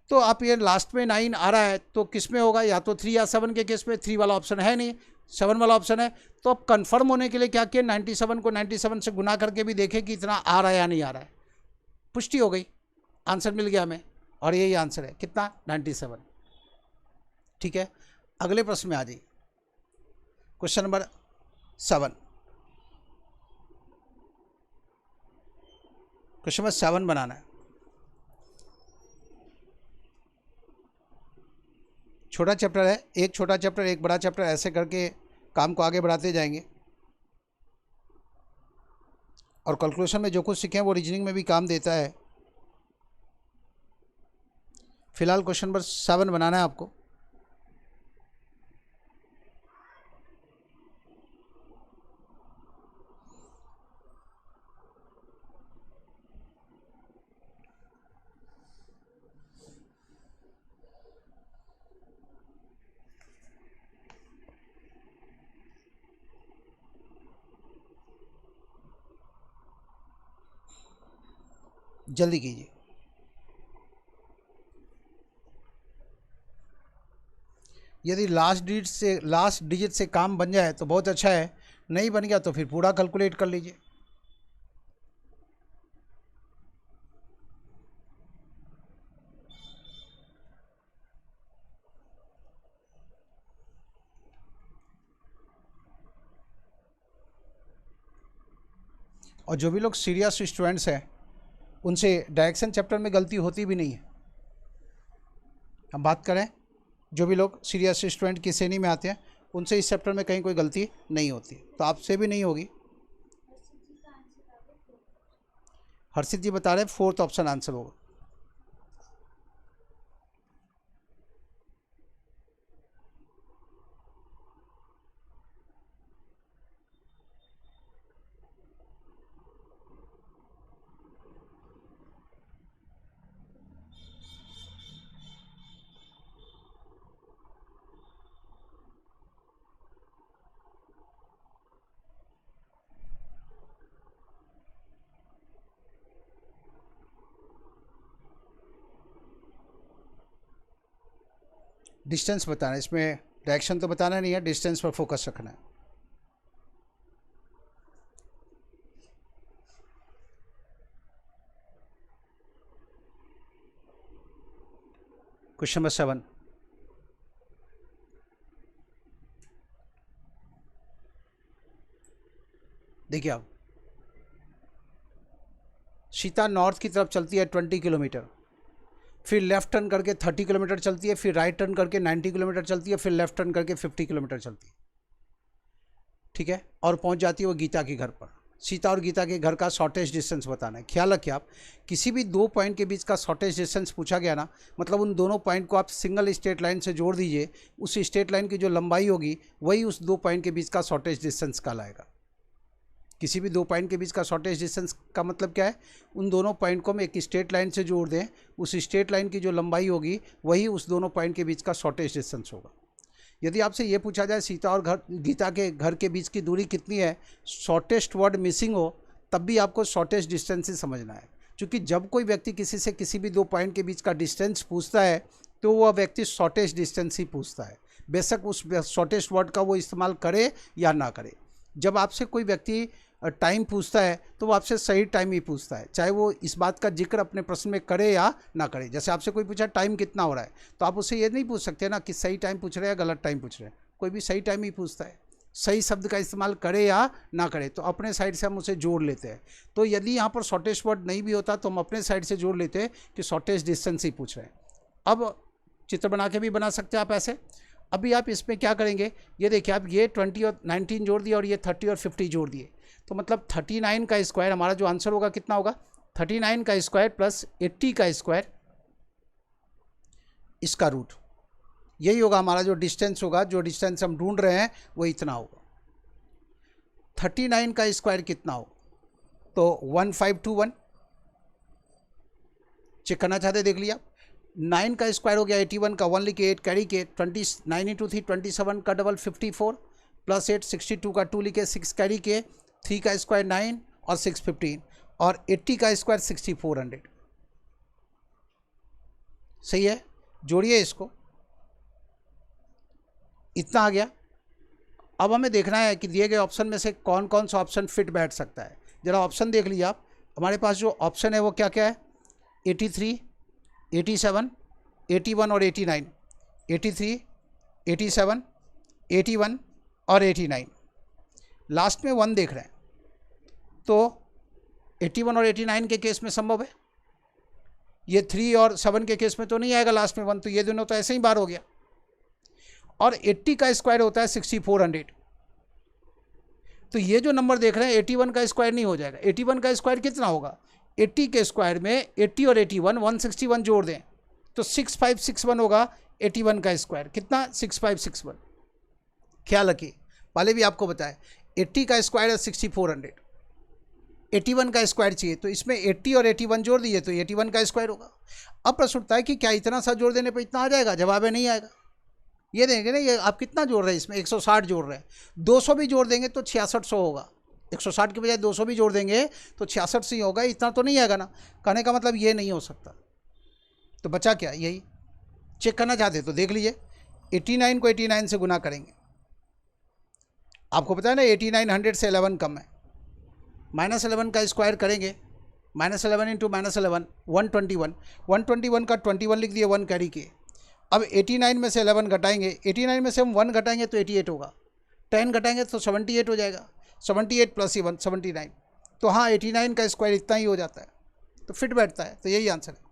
तो आप ये लास्ट में 9 आ रहा है तो किस में होगा? या तो 3 या 7 के केस में। 3 वाला ऑप्शन है नहीं, 7 वाला ऑप्शन है। तो अब कंफर्म होने के लिए क्या किया? 97 को 97 से गुना करके भी देखें कि इतना आ रहा है या नहीं आ रहा है। पुष्टि हो गई, आंसर मिल गया हमें, और यही आंसर है। कितना? 97, ठीक है। अगले प्रश्न में आ जाइए, क्वेश्चन नंबर 7। क्वेश्चन नंबर 7 बनाना है। छोटा चैप्टर है, एक छोटा चैप्टर एक बड़ा चैप्टर, ऐसे करके काम को आगे बढ़ाते जाएंगे। और कैलकुलेशन में जो कुछ सीखें वो रीजनिंग में भी काम देता है। फिलहाल क्वेश्चन नंबर 7 बनाना है आपको। जल्दी कीजिए। यदि लास्ट डिजिट से काम बन जाए तो बहुत अच्छा है, नहीं बन गया तो फिर पूरा कैलकुलेट कर लीजिए। और जो भी लोग सीरियस स्टूडेंट्स हैं उनसे डायरेक्शन चैप्टर में गलती होती भी नहीं है। हम बात करें जो भी लोग सीरियस स्टूडेंट की श्रेणी में आते हैं उनसे इस चैप्टर में कहीं कोई गलती नहीं होती, तो आपसे भी नहीं होगी। हर्षित जी बता रहे हैं 4th ऑप्शन आंसर होगा। डिस्टेंस बताना है, इसमें डायरेक्शन तो बताना नहीं है, डिस्टेंस पर फोकस रखना है। क्वेश्चन नंबर 7, देखिए आप, सीता नॉर्थ की तरफ चलती है 20 किलोमीटर, फिर लेफ्ट टर्न करके 30 किलोमीटर चलती है, फिर राइट टर्न करके 90 किलोमीटर चलती है, फिर लेफ्ट टर्न करके 50 किलोमीटर चलती है, ठीक है, और पहुंच जाती है वो गीता के घर पर। सीता और गीता के घर का शॉर्टेज डिस्टेंस बताना है। ख्याल रखिए आप, किसी भी दो पॉइंट के बीच का शॉर्टेज डिस्टेंस पूछा गया ना, मतलब उन दोनों पॉइंट को आप सिंगल स्ट्रेट लाइन से जोड़ दीजिए, उस स्ट्रेट लाइन की जो लंबाई होगी वही उस दो पॉइंट के बीच का शॉर्टेज डिस्टेंस कहलाएगा। किसी भी दो पॉइंट के बीच का शॉर्टेज डिस्टेंस का मतलब क्या है, उन दोनों पॉइंट को हम एक स्ट्रेट लाइन से जोड़ दें, उस स्ट्रेट लाइन की जो लंबाई होगी वही उस दोनों पॉइंट के बीच का शॉर्टेज डिस्टेंस होगा। यदि आपसे ये पूछा जाए सीता और गीता के घर के बीच की दूरी कितनी है, शॉर्टेस्ट वर्ड मिसिंग हो, तब भी आपको शॉर्टेज डिस्टेंस ही समझना है। क्योंकि जब कोई व्यक्ति किसी से किसी भी दो पॉइंट के बीच का डिस्टेंस पूछता है तो वह व्यक्ति शॉर्टेज डिस्टेंस ही पूछता है, बेशक उस शॉर्टेस्ट वर्ड का वो इस्तेमाल करे या ना करे। जब आपसे कोई व्यक्ति टाइम पूछता है तो वो आपसे सही टाइम ही पूछता है, चाहे वो इस बात का जिक्र अपने प्रश्न में करे या ना करे। जैसे आपसे कोई पूछा टाइम कितना हो रहा है, तो आप उससे ये नहीं पूछ सकते ना कि सही टाइम पूछ रहे हैं या गलत टाइम पूछ रहे हैं, कोई भी सही टाइम ही पूछता है, सही शब्द का इस्तेमाल करे या ना करे, तो अपने साइड से हम उसे जोड़ लेते हैं। तो यदि यहाँ पर शॉर्टेस्ट वर्ड नहीं भी होता तो हम अपने साइड से जोड़ लेते हैं कि शॉर्टेज डिस्टेंस ही पूछ रहे हैं। अब चित्र बना के भी बना सकते हैं आप ऐसे। अभी आप इसमें क्या करेंगे, ये देखिए आप, ये 20 और 19 जोड़ दिए और ये 30 और 50 जोड़ दिए, तो मतलब 39 का स्क्वायर हमारा जो आंसर होगा कितना होगा, 39 का स्क्वायर प्लस 80 का स्क्वायर, इसका रूट, यही होगा हमारा जो डिस्टेंस होगा। जो डिस्टेंस हम ढूंढ रहे हैं वो इतना होगा। 39 का स्क्वायर कितना हो, तो 1521, चेक करना चाहते देख लिया। 9 का स्क्वायर हो गया 81 का, 1 लिखे 8 कैरी के, 29 इंटू 3 27 का डबल 54 प्लस 8 62 का 2 लिखे 6 कैरी के, 3 का स्क्वायर 9 और 6 15 और 80 का स्क्वायर 6400। सही है, जोड़िए इसको, इतना आ गया। अब हमें देखना है कि दिए गए ऑप्शन में से कौन कौन सा ऑप्शन फिट बैठ सकता है। जरा ऑप्शन देख लीजिए आप, हमारे पास जो ऑप्शन है वो क्या क्या है, 83, 87, 81 और 89, 83, 87, 81 और 89, लास्ट में 1 देख रहे हैं, तो 81 और 89 के केस में संभव है, ये 3 और 7 के केस में तो नहीं आएगा लास्ट में 1, तो ये दोनों तो ऐसे ही बार हो गया। और 80 का स्क्वायर होता है 6400, तो ये जो नंबर देख रहे हैं 81 का स्क्वायर नहीं हो जाएगा। 81 का स्क्वायर कितना होगा, 80 के स्क्वायर में 80 और 81 161 जोड़ दें तो 6561 होगा 81 का स्क्वायर, कितना 6561। ख्याल रखिए, पहले भी आपको बताया 80 का स्क्वायर है 6400, 81 का स्क्वायर चाहिए, तो इसमें 80 और 81 जोड़ दिए तो 81 का स्क्वायर होगा। अब प्रश्न उठता है कि क्या इतना सा जोड़ देने पर इतना आ जाएगा, जवाब है नहीं आएगा। ये देंगे ना, ये आप कितना जोड़ रहे हैं, इसमें 160 जोड़ रहे हैं, 200 भी जोड़ देंगे तो 6600 होगा, 160 के बजाय 200 भी जोड़ देंगे तो 6600 ही होगा, इतना तो नहीं आएगा ना। कहने का मतलब ये नहीं हो सकता, तो बचा क्या, यही चेक करना चाहते तो देख लीजिए। 89 को 89 से गुना करेंगे, आपको पता है ना 8900 से 11 कम है, -11 का स्क्वायर करेंगे, -11 इंटू -11 121, 121 का 21 लिख दिए, 1 कैरी के। अब 89 में से 11 घटाएंगे, 89 में से हम 1 घटाएंगे तो 88 होगा, 10 घटाएंगे तो 78 हो जाएगा, 78 प्लस 1 79, तो हाँ 89 का स्क्वायर इतना ही हो जाता है, तो फिट बैठता है। तो यही आंसर है।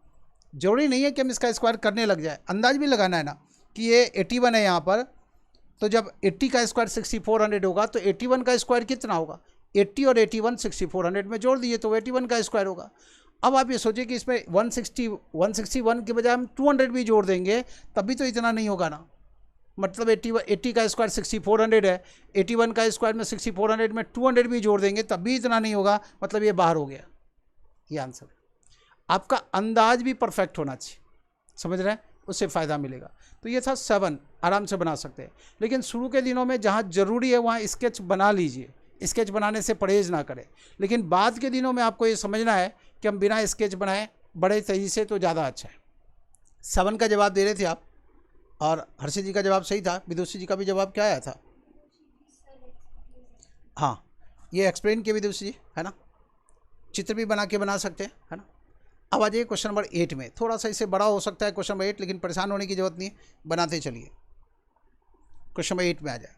जरूरी नहीं है कि हम इसका स्क्वायर करने लग जाए, अंदाज भी लगाना है ना कि ये 81 है यहाँ पर, तो जब 80 का स्क्वायर 6400 होगा तो 81 का स्क्वायर कितना होगा, 80 और 81 6400 में जोड़ दिए तो 81 का स्क्वायर होगा। अब आप ये सोचिए कि इसमें 161 के बजाय हम 200 भी जोड़ देंगे तब भी तो इतना नहीं होगा ना। मतलब 80 का स्क्वायर 6400 है, 81 का स्क्वायर में 6400 में 200 भी जोड़ देंगे तब भी इतना नहीं होगा, मतलब ये बाहर हो गया। ये आंसर है। आपका अंदाज भी परफेक्ट होना चाहिए, समझ रहे हैं, उससे फ़ायदा मिलेगा। तो ये था 7, आराम से बना सकते हैं। लेकिन शुरू के दिनों में जहाँ ज़रूरी है वहाँ स्केच बना लीजिए, स्केच बनाने से परहेज़ ना करें। लेकिन बाद के दिनों में आपको ये समझना है कि हम बिना स्केच बनाए बड़े तेज़ी से तो ज़्यादा अच्छा है। 7 का जवाब दे रहे थे आप, और हर्षित जी का जवाब सही था। विदुषी जी का भी जवाब क्या आया था? हाँ, ये एक्सप्लेन किया विदुषी जी, है ना। चित्र भी बना के बना सकते हैं, है ना। अब आ जाइए क्वेश्चन नंबर 8 में। थोड़ा सा इससे बड़ा हो सकता है क्वेश्चन नंबर 8, लेकिन परेशान होने की जरूरत नहीं है, बनाते चलिए। क्वेश्चन नंबर 8 में आ जाए।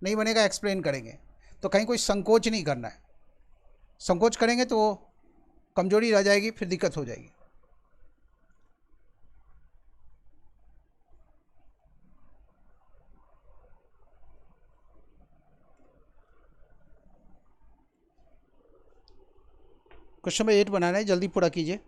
नहीं बनेगा एक्सप्लेन करेंगे, तो कहीं कोई संकोच नहीं करना है। संकोच करेंगे तो कमजोरी रह जाएगी, फिर दिक्कत हो जाएगी। क्वेश्चन नंबर 8 बनाना है, जल्दी पूरा कीजिए।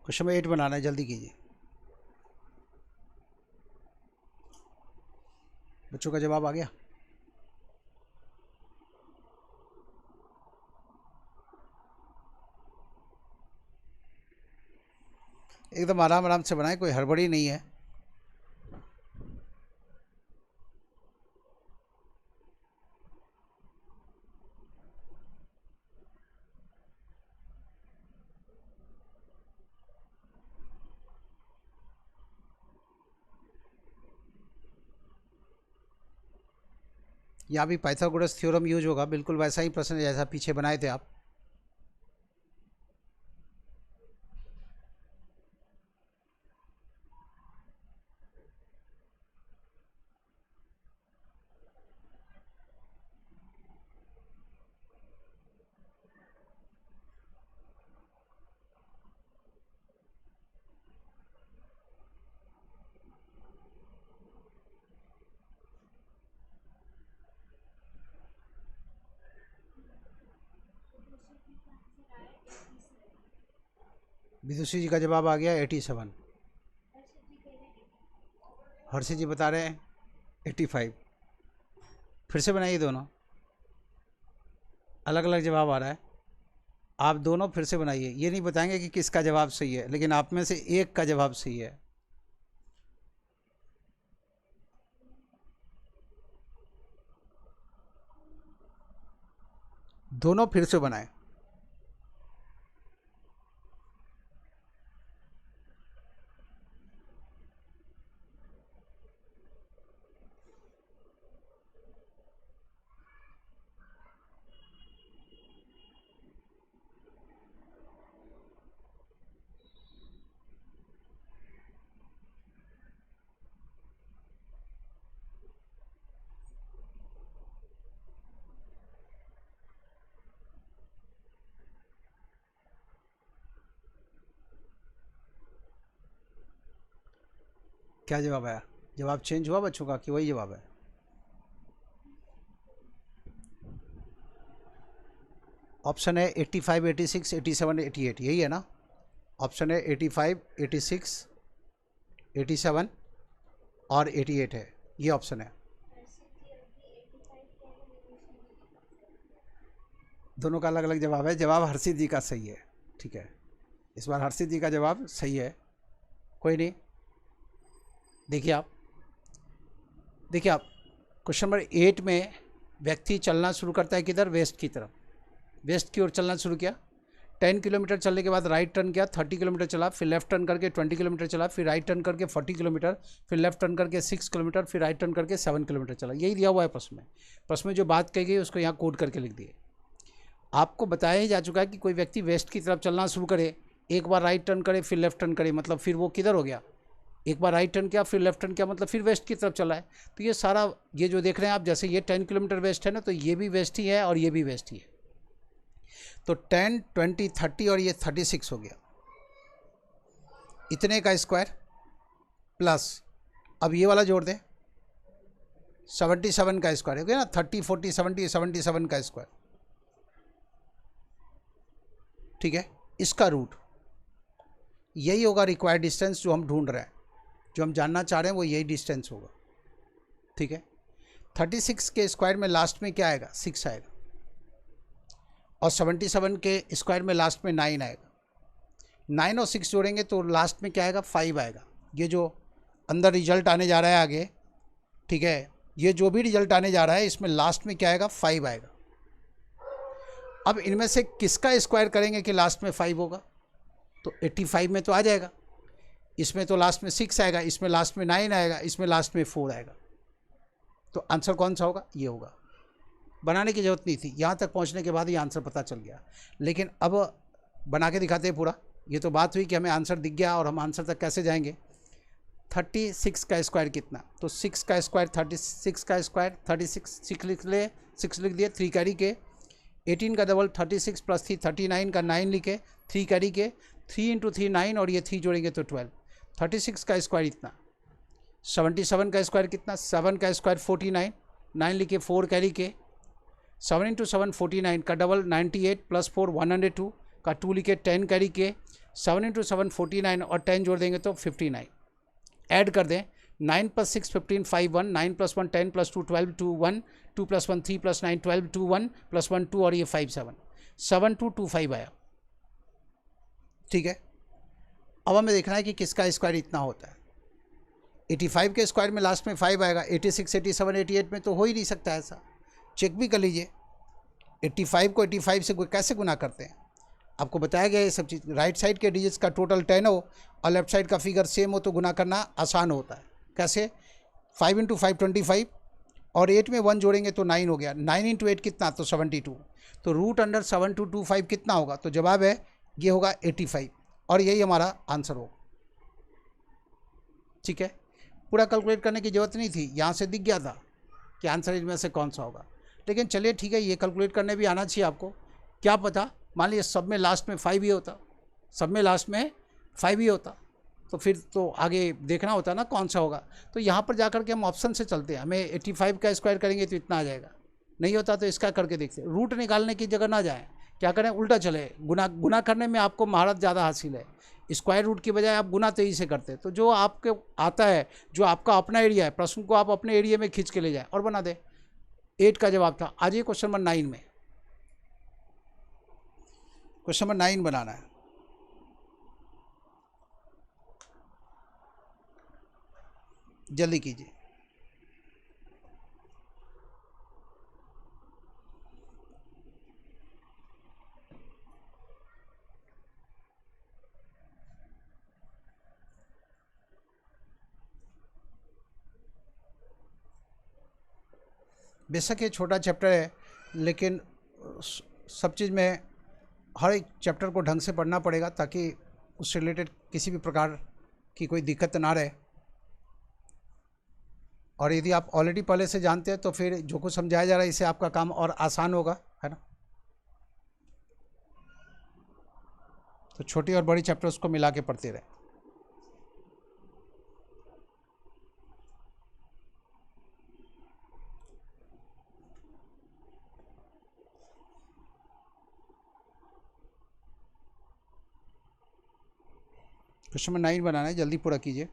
क्वेश्चन नंबर 8 बनाना है, जल्दी कीजिए। बच्चों का जवाब आ गया? एकदम आराम आराम से बनाएं, कोई हड़बड़ी नहीं है। यहाँ भी पाइथागोरस थ्योरम यूज होगा, बिल्कुल वैसा ही प्रश्न जैसा पीछे बनाए थे आप। विदुषी जी का जवाब आ गया 87। हर्षित जी बता रहे हैं 85। फिर से बनाइए, दोनों अलग अलग जवाब आ रहा है। आप दोनों फिर से बनाइए, ये नहीं बताएंगे कि किसका जवाब सही है, लेकिन आप में से एक का जवाब सही है। दोनों फिर से बनाएं। क्या जवाब आया? जवाब चेंज हुआ बच्चों का कि वही जवाब है? ऑप्शन है 85, 86, 87, 88, यही है ना। ऑप्शन है 85, 86, 87 और 88 है, ये ऑप्शन है। दोनों का अलग अलग जवाब है। जवाब हर्षित जी का सही है। ठीक है, इस बार हर्षित जी का जवाब सही है। कोई नहीं, देखिए आप क्वेश्चन नंबर 8 में व्यक्ति चलना शुरू करता है किधर? वेस्ट की तरफ, वेस्ट की ओर चलना शुरू किया। 10 किलोमीटर चलने के बाद राइट टर्न किया, 30 किलोमीटर चला, फिर लेफ्ट टर्न करके 20 किलोमीटर चला, फिर राइट टर्न करके 40 किलोमीटर, फिर लेफ्ट टर्न करके 6 किलोमीटर, फिर राइट टर्न करके 7 किलोमीटर चला। यही दिया हुआ है प्रश्न में। प्रश्न में जो बात कही गई उसको यहाँ कोड करके लिख दिए। आपको बताया ही जा चुका है कि कोई व्यक्ति वेस्ट की तरफ चलना शुरू करे, एक बार राइट टर्न करे, फिर लेफ्ट टर्न करे, मतलब फिर वो किधर हो गया? एक बार राइट टर्न किया, फिर लेफ्ट टर्न किया, मतलब फिर वेस्ट की तरफ चला है। तो ये सारा, ये जो देख रहे हैं आप, जैसे ये 10 किलोमीटर वेस्ट है ना, तो ये भी वेस्ट ही है और ये भी वेस्ट ही है। तो 10, 20, 30 और ये 36 हो गया, इतने का स्क्वायर प्लस, अब ये वाला जोड़ दें, 77 का स्क्वायर हो गया ना। 30, 40, 70, 77 का स्क्वायर। ठीक है, इसका रूट, यही होगा रिक्वायर्ड डिस्टेंस जो हम ढूंढ रहे हैं, जो हम जानना चाह रहे हैं वो यही डिस्टेंस होगा। ठीक है, 36 के स्क्वायर में लास्ट में क्या आएगा? 6 आएगा, और 77 के स्क्वायर में लास्ट में 9 आएगा। 9 और 6 जोड़ेंगे तो लास्ट में क्या आएगा? 5 आएगा। ये जो अंदर रिजल्ट आने जा रहा है आगे, ठीक है, ये जो भी रिजल्ट आने जा रहा है इसमें लास्ट में क्या आएगा? 5 आएगा। अब इनमें से किसका स्क्वायर करेंगे कि लास्ट में 5 होगा? तो 85 में तो आ जाएगा, इसमें तो लास्ट में 6 आएगा, इसमें लास्ट में 9 आएगा, इसमें लास्ट में 4 आएगा। तो आंसर कौन सा होगा? ये होगा। बनाने की जरूरत नहीं थी, यहाँ तक पहुँचने के बाद ये आंसर पता चल गया। लेकिन अब बना के दिखाते हैं पूरा। ये तो बात हुई कि हमें आंसर दिख गया और हम आंसर तक कैसे जाएंगे। 36 का स्क्वायर कितना? तो 6 का स्क्वायर 36 का स्क्वायर 36, 6 लिख ले, 6 लिख दिए, 3 कैरी के। 18 का डबल 36 प्लस 3 39 का 9 लिखे, 3 कैरी के, 3 इंटू 3 9 और ये 3 जोड़ेंगे तो 12। 36 का स्क्वायर इतना। 77 का स्क्वायर कितना? 7 का स्क्वायर 49, 9 लिखे, 4 कैरी के, 7 इंटू 7 49 का डबल 98 प्लस 4 102 का 2 लिखे, 10 कैरी के, 7 इंटू 7 49 और 10 जोड़ देंगे तो 59। ऐड कर दें, 9 plus 6 15 5 1, 9 plus 1 10 plus 2 12 2 1, 2 plus 1 3 plus 9 12 2 1 plus 1 2 और ये 5 7 7 2 2 5 आया। ठीक है, अब हमें देखना है कि किसका स्क्वायर इतना होता है। 85 के स्क्वायर में लास्ट में 5 आएगा, 86 87 88 में तो हो ही नहीं सकता ऐसा। चेक भी कर लीजिए, 85 को 85 से कैसे गुना करते हैं, आपको बताया गया ये सब चीज़। राइट साइड के डिजिट्स का टोटल 10 हो और लेफ्ट साइड का फिगर सेम हो तो गुना करना आसान होता है। कैसे? 5 इंटू 5 25 और 8 में 1 जोड़ेंगे तो 9 हो गया। 9 इंटू 8 कितना? तो 72। तो रूट अंडर 7225 कितना होगा? तो जवाब है ये होगा 85 और यही हमारा आंसर होगा। ठीक है, पूरा कैलकुलेट करने की ज़रूरत नहीं थी, यहाँ से दिख गया था कि आंसर इनमें से कौन सा होगा। लेकिन चलिए ठीक है, ये कैलकुलेट करने भी आना चाहिए आपको। क्या पता मान लीजिए सब में लास्ट में 5 ही होता, सब में लास्ट में 5 ही होता, तो फिर तो आगे देखना होता ना कौन सा होगा। तो यहाँ पर जा के हम ऑप्शन से चलते हैं, हमें 85 का स्क्वायर करेंगे तो इतना आ जाएगा, नहीं होता तो इसका करके देखते हैं। रूट निकालने की जगह ना जाएँ, क्या करें, उल्टा चले। गुना करने में आपको महारत ज़्यादा हासिल है, स्क्वायर रूट की बजाय आप गुना तेजी से करते हैं। तो जो आपके आता है, जो आपका अपना एरिया है, प्रश्न को आप अपने एरिया में खींच के ले जाए और बना दे। 8 का जवाब था। आज ये क्वेश्चन नंबर 9 में, क्वेश्चन नंबर 9 बनाना है। जल्दी कीजिए। बेशक ये छोटा चैप्टर है, लेकिन सब चीज़ में हर एक चैप्टर को ढंग से पढ़ना पड़ेगा ताकि उससे रिलेटेड किसी भी प्रकार की कोई दिक्कत ना रहे। और यदि आप ऑलरेडी पहले से जानते हैं तो फिर जो कुछ समझाया जा रहा है इससे आपका काम और आसान होगा, है ना। तो छोटी और बड़ी चैप्टर उसको मिला के पढ़ते रहे। क्वेश्चन नंबर 9 बनाना है, जल्दी पूरा कीजिए।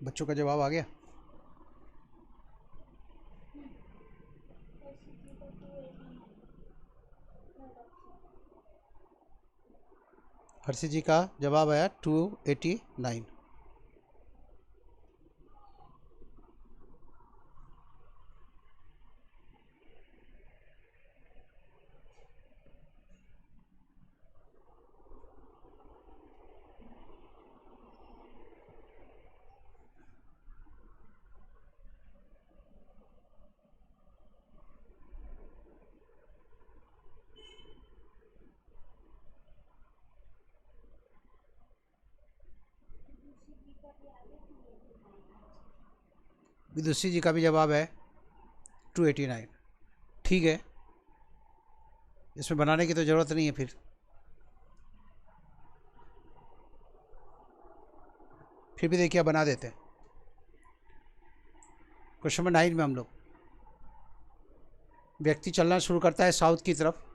बच्चों का जवाब आ गया? हर्षित जी का जवाब आया 289। विदुषी जी का भी जवाब है 289। ठीक है, इसमें बनाने की तो ज़रूरत नहीं है। फिर भी देखिए बना देते हैं। क्वेश्चन नंबर 9 में हम लोग, व्यक्ति चलना शुरू करता है साउथ की तरफ।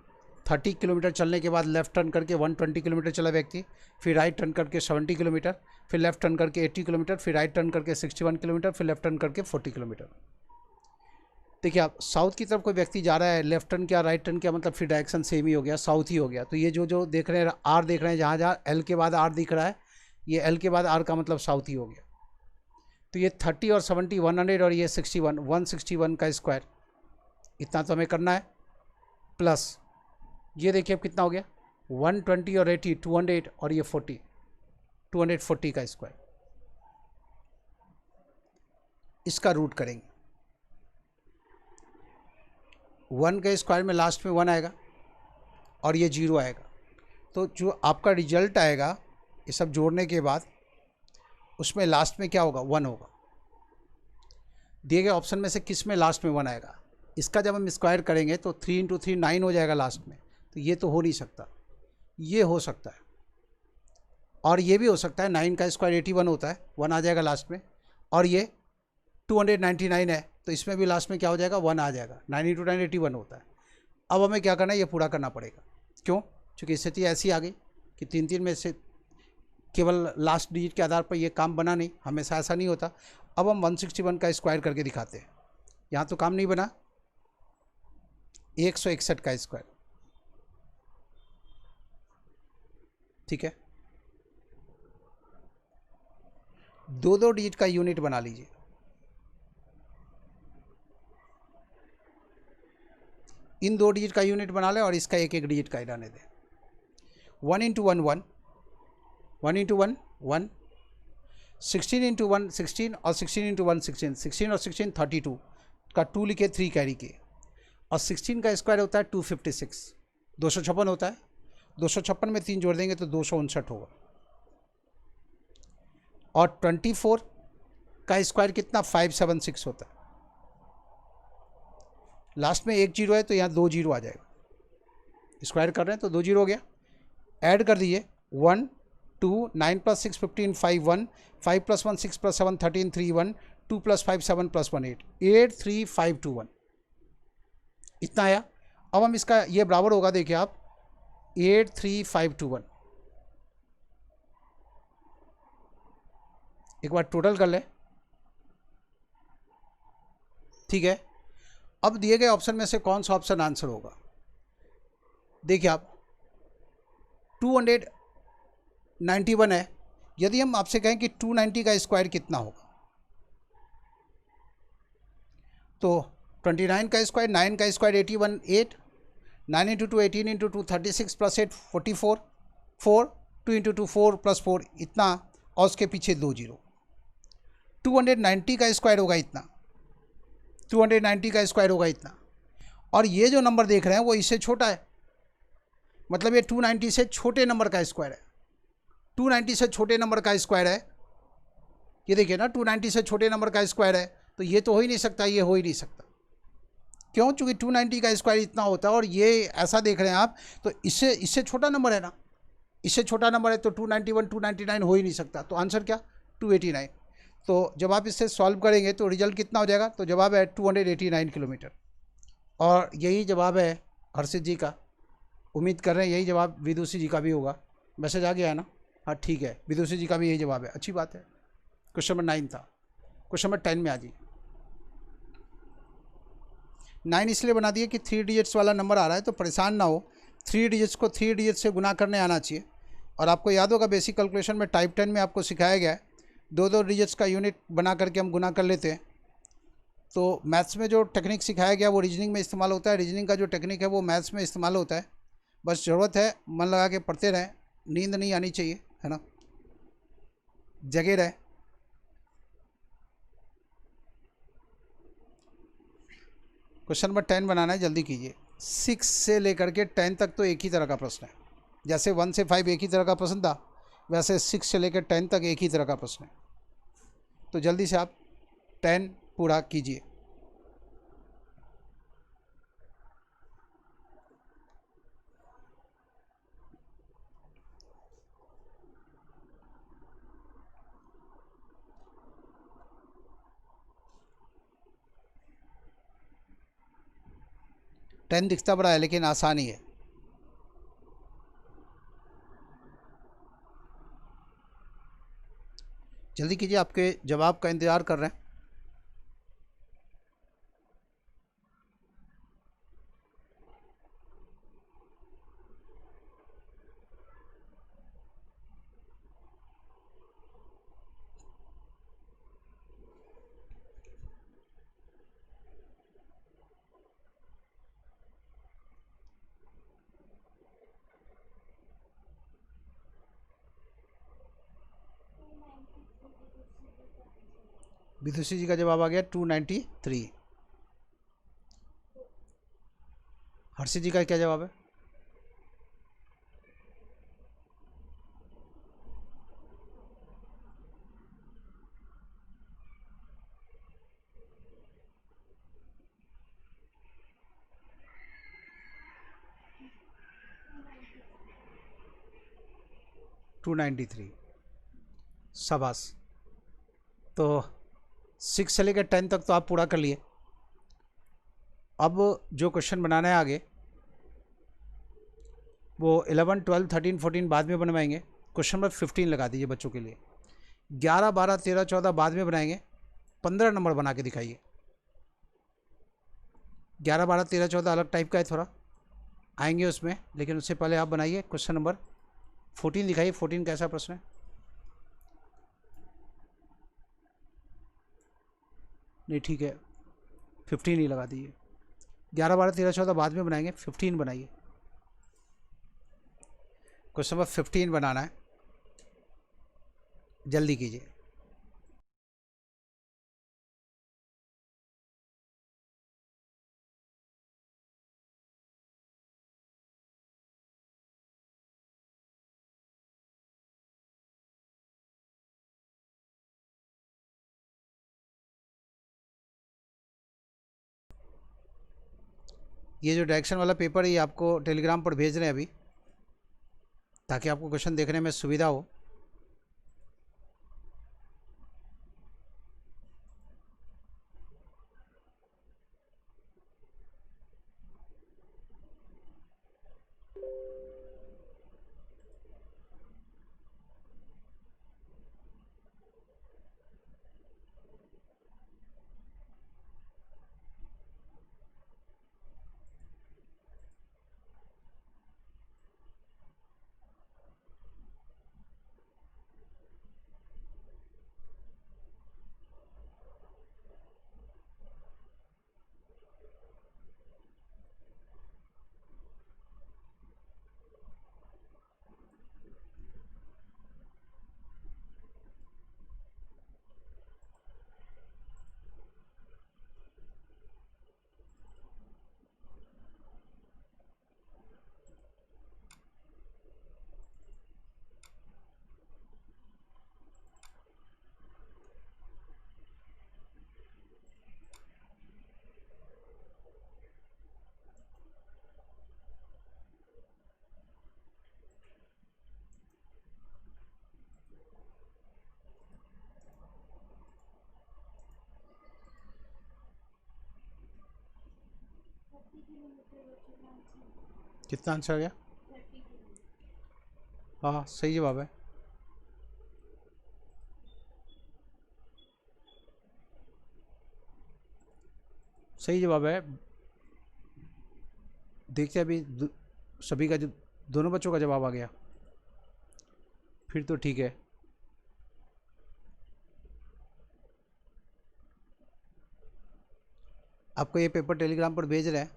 30 किलोमीटर चलने के बाद लेफ़्ट टर्न करके 120 किलोमीटर चला व्यक्ति, फिर राइट टर्न करके 70 किलोमीटर, फिर लेफ़्ट टर्न करके 80 किलोमीटर, फिर राइट टर्न करके 61 किलोमीटर, फिर लेफ़्ट टर्न करके 40 किलोमीटर। देखिए आप साउथ की तरफ कोई व्यक्ति जा रहा है, लेफ़्ट टर्न किया राइट टर्न किया, मतलब फिर डायरेक्शन सेम ही हो गया, साउथ ही हो गया। तो ये जो देख रहे हैं आर देख रहे हैं, जहाँ जहाँ एल के बाद आर दिख रहा है, ये एल के बाद आर का मतलब साउथ ही हो गया। तो ये 30 और 70 100 और ये 61 161 का स्क्वायर, इतना तो हमें करना है। प्लस ये देखिए अब कितना हो गया, 120 और 80 200 और ये 40 240 का स्क्वायर। इसका रूट करेंगे। 1 के स्क्वायर में लास्ट में 1 आएगा और ये 0 आएगा। तो जो आपका रिजल्ट आएगा ये सब जोड़ने के बाद, उसमें लास्ट में क्या होगा, 1 होगा। दिए गए ऑप्शन में से किस में लास्ट में 1 आएगा? इसका जब हम स्क्वायर करेंगे तो 3 इंटू 3 9 हो जाएगा लास्ट में। तो ये तो हो नहीं सकता, ये हो सकता है और ये भी हो सकता है। 9 का स्क्वायर 81 होता है, 1 आ जाएगा लास्ट में। और ये 299 है, तो इसमें भी लास्ट में क्या हो जाएगा, 1 आ जाएगा। 9 इंटू 9 81 होता है। अब हमें क्या करना है, ये पूरा करना पड़ेगा। क्यों? क्योंकि स्थिति ऐसी आ गई कि 3 में से केवल लास्ट डिजिट के आधार पर ये काम बना नहीं, हमेशा ऐसा नहीं होता। अब हम 161 का स्क्वायर करके दिखाते हैं। यहाँ तो काम नहीं बना, 161 का स्क्वायर। ठीक है, 2 डिजिट का यूनिट बना लीजिए। इन 2 डिजिट का यूनिट बना लें और इसका 1 डिजिट का ही रहने दें। 1 इंटू 1 1, 1 इंटू 1 1, 16 इंटू 1 16 और 16 इंटू 1 16, 16 और 16 32 का 2 लिखे 3 कैरी किए। और 16 का स्क्वायर होता है 256, 256 होता है। 256 में 3 जोड़ देंगे तो 259 होगा। और 24 का स्क्वायर कितना, 576 होता है। लास्ट में 1 0 है तो यहाँ 2 0 आ जाएगा। स्क्वायर कर रहे हैं तो 2 0 हो गया। ऐड कर दीजिए 1 2 9 + 6 15 5 1 5 + 1 6 + 7 13 3 1 2 + 5 7 + 1 8 8 3 5 2 1, इतना आया। अब हम इसका ये बराबर होगा, देखिए आप 8 3 5 2 1। एक बार टोटल कर ले। ठीक है, अब दिए गए ऑप्शन में से कौन सा ऑप्शन आंसर होगा? देखिए आप 291 है। यदि हम आपसे कहें कि 290 का स्क्वायर कितना होगा, तो 29 का स्क्वायर, 9 का स्क्वायर 81 8, 9 इंटू 2 18 इंटू 2 36 + 8 44 4 2 इंटू 2 4 + 4 इतना, और उसके पीछे 2 0। 290 का स्क्वायर होगा इतना, 290 का स्क्वायर होगा इतना। और ये जो नंबर देख रहे हैं वो इससे छोटा है, मतलब ये 290 से छोटे नंबर का स्क्वायर है। 290 से छोटे नंबर का स्क्वायर है, ये देखिए ना, 290 से छोटे नंबर का स्क्वायर है। तो ये तो हो ही नहीं सकता, ये हो ही नहीं सकता। क्यों? चूँकि 290 का स्क्वायर इतना होता है और ये ऐसा देख रहे हैं आप, तो इससे छोटा नंबर है ना, इससे छोटा नंबर है। तो 291 299 हो ही नहीं सकता। तो आंसर क्या, 289। तो जब आप इससे सॉल्व करेंगे तो रिजल्ट कितना हो जाएगा? तो जवाब है 289 किलोमीटर। और यही जवाब है हर्षित जी का। उम्मीद कर रहे हैं यही जवाब विदुषी जी का भी होगा। मैसेज आ गया है ना? हाँ ठीक है, विदुषी जी का भी यही जवाब है। अच्छी बात है। क्वेश्चन नंबर 9 था। क्वेश्चन नंबर 10 में आ जाइए। 9 इसलिए बना दिए कि 3 डिजिट्स वाला नंबर आ रहा है तो परेशान ना हो, 3 डिजिट्स को 3 डिजिट से गुना करने आना चाहिए। और आपको याद होगा बेसिक कैलकुलेशन में टाइप 10 में आपको सिखाया गया है 2-2 डिजिट्स का यूनिट बना करके हम गुना कर लेते हैं। तो मैथ्स में जो टेक्निक सिखाया गया वो रीजनिंग में इस्तेमाल होता है, रीजनिंग का जो टेक्निक है वो मैथ्स में इस्तेमाल होता है। बस ज़रूरत है मन लगा के पढ़ते रहें, नींद नहीं आनी चाहिए, है ना, जगे रहे। क्वेश्चन नंबर 10 बनाना है, जल्दी कीजिए। 6 से लेकर के 10 तक तो एक ही तरह का प्रश्न है, जैसे 1 से 5 एक ही तरह का प्रश्न था, वैसे 6 से लेकर 10 तक एक ही तरह का प्रश्न है। तो जल्दी से आप 10 पूरा कीजिए। टेन दिखता बड़ा है लेकिन आसान ही है। जल्दी कीजिए, आपके जवाब का इंतज़ार कर रहे हैं। विदुषी जी का जवाब आ गया 293। हर्षित जी का क्या जवाब है? टू 93। शाबाश। तो 6 से लेकर 10 तक तो आप पूरा कर लिए। अब जो क्वेश्चन बनाना है आगे वो 11, 12, 13, 14 बाद में बनवाएंगे। क्वेश्चन नंबर 15 लगा दीजिए बच्चों के लिए। 11, 12, 13, 14 बाद में बनाएंगे, 15 नंबर बना के दिखाइए। 11, 12, 13, 14 अलग टाइप का है, थोड़ा आएंगे उसमें, लेकिन उससे पहले आप बनाइए क्वेश्चन नंबर 14 दिखाइए। 14 कैसा प्रश्न है? नहीं ठीक है, 15 ही लगा दीजिए। 11, 12, 13, 14 बाद में बनाएंगे, 15 बनाइए। क्वेश्चन नंबर 15 बनाना है, जल्दी कीजिए। ये जो डायरेक्शन वाला पेपर है ये आपको टेलीग्राम पर भेज रहे हैं अभी, ताकि आपको क्वेश्चन देखने में सुविधा हो। कितना आंसर आ गया? हाँ सही जवाब है। सही जवाब है। देखते हैं अभी सभी का जो दोनों बच्चों का जवाब आ गया, फिर तो ठीक है। आपको ये पेपर टेलीग्राम पर भेज रहे हैं,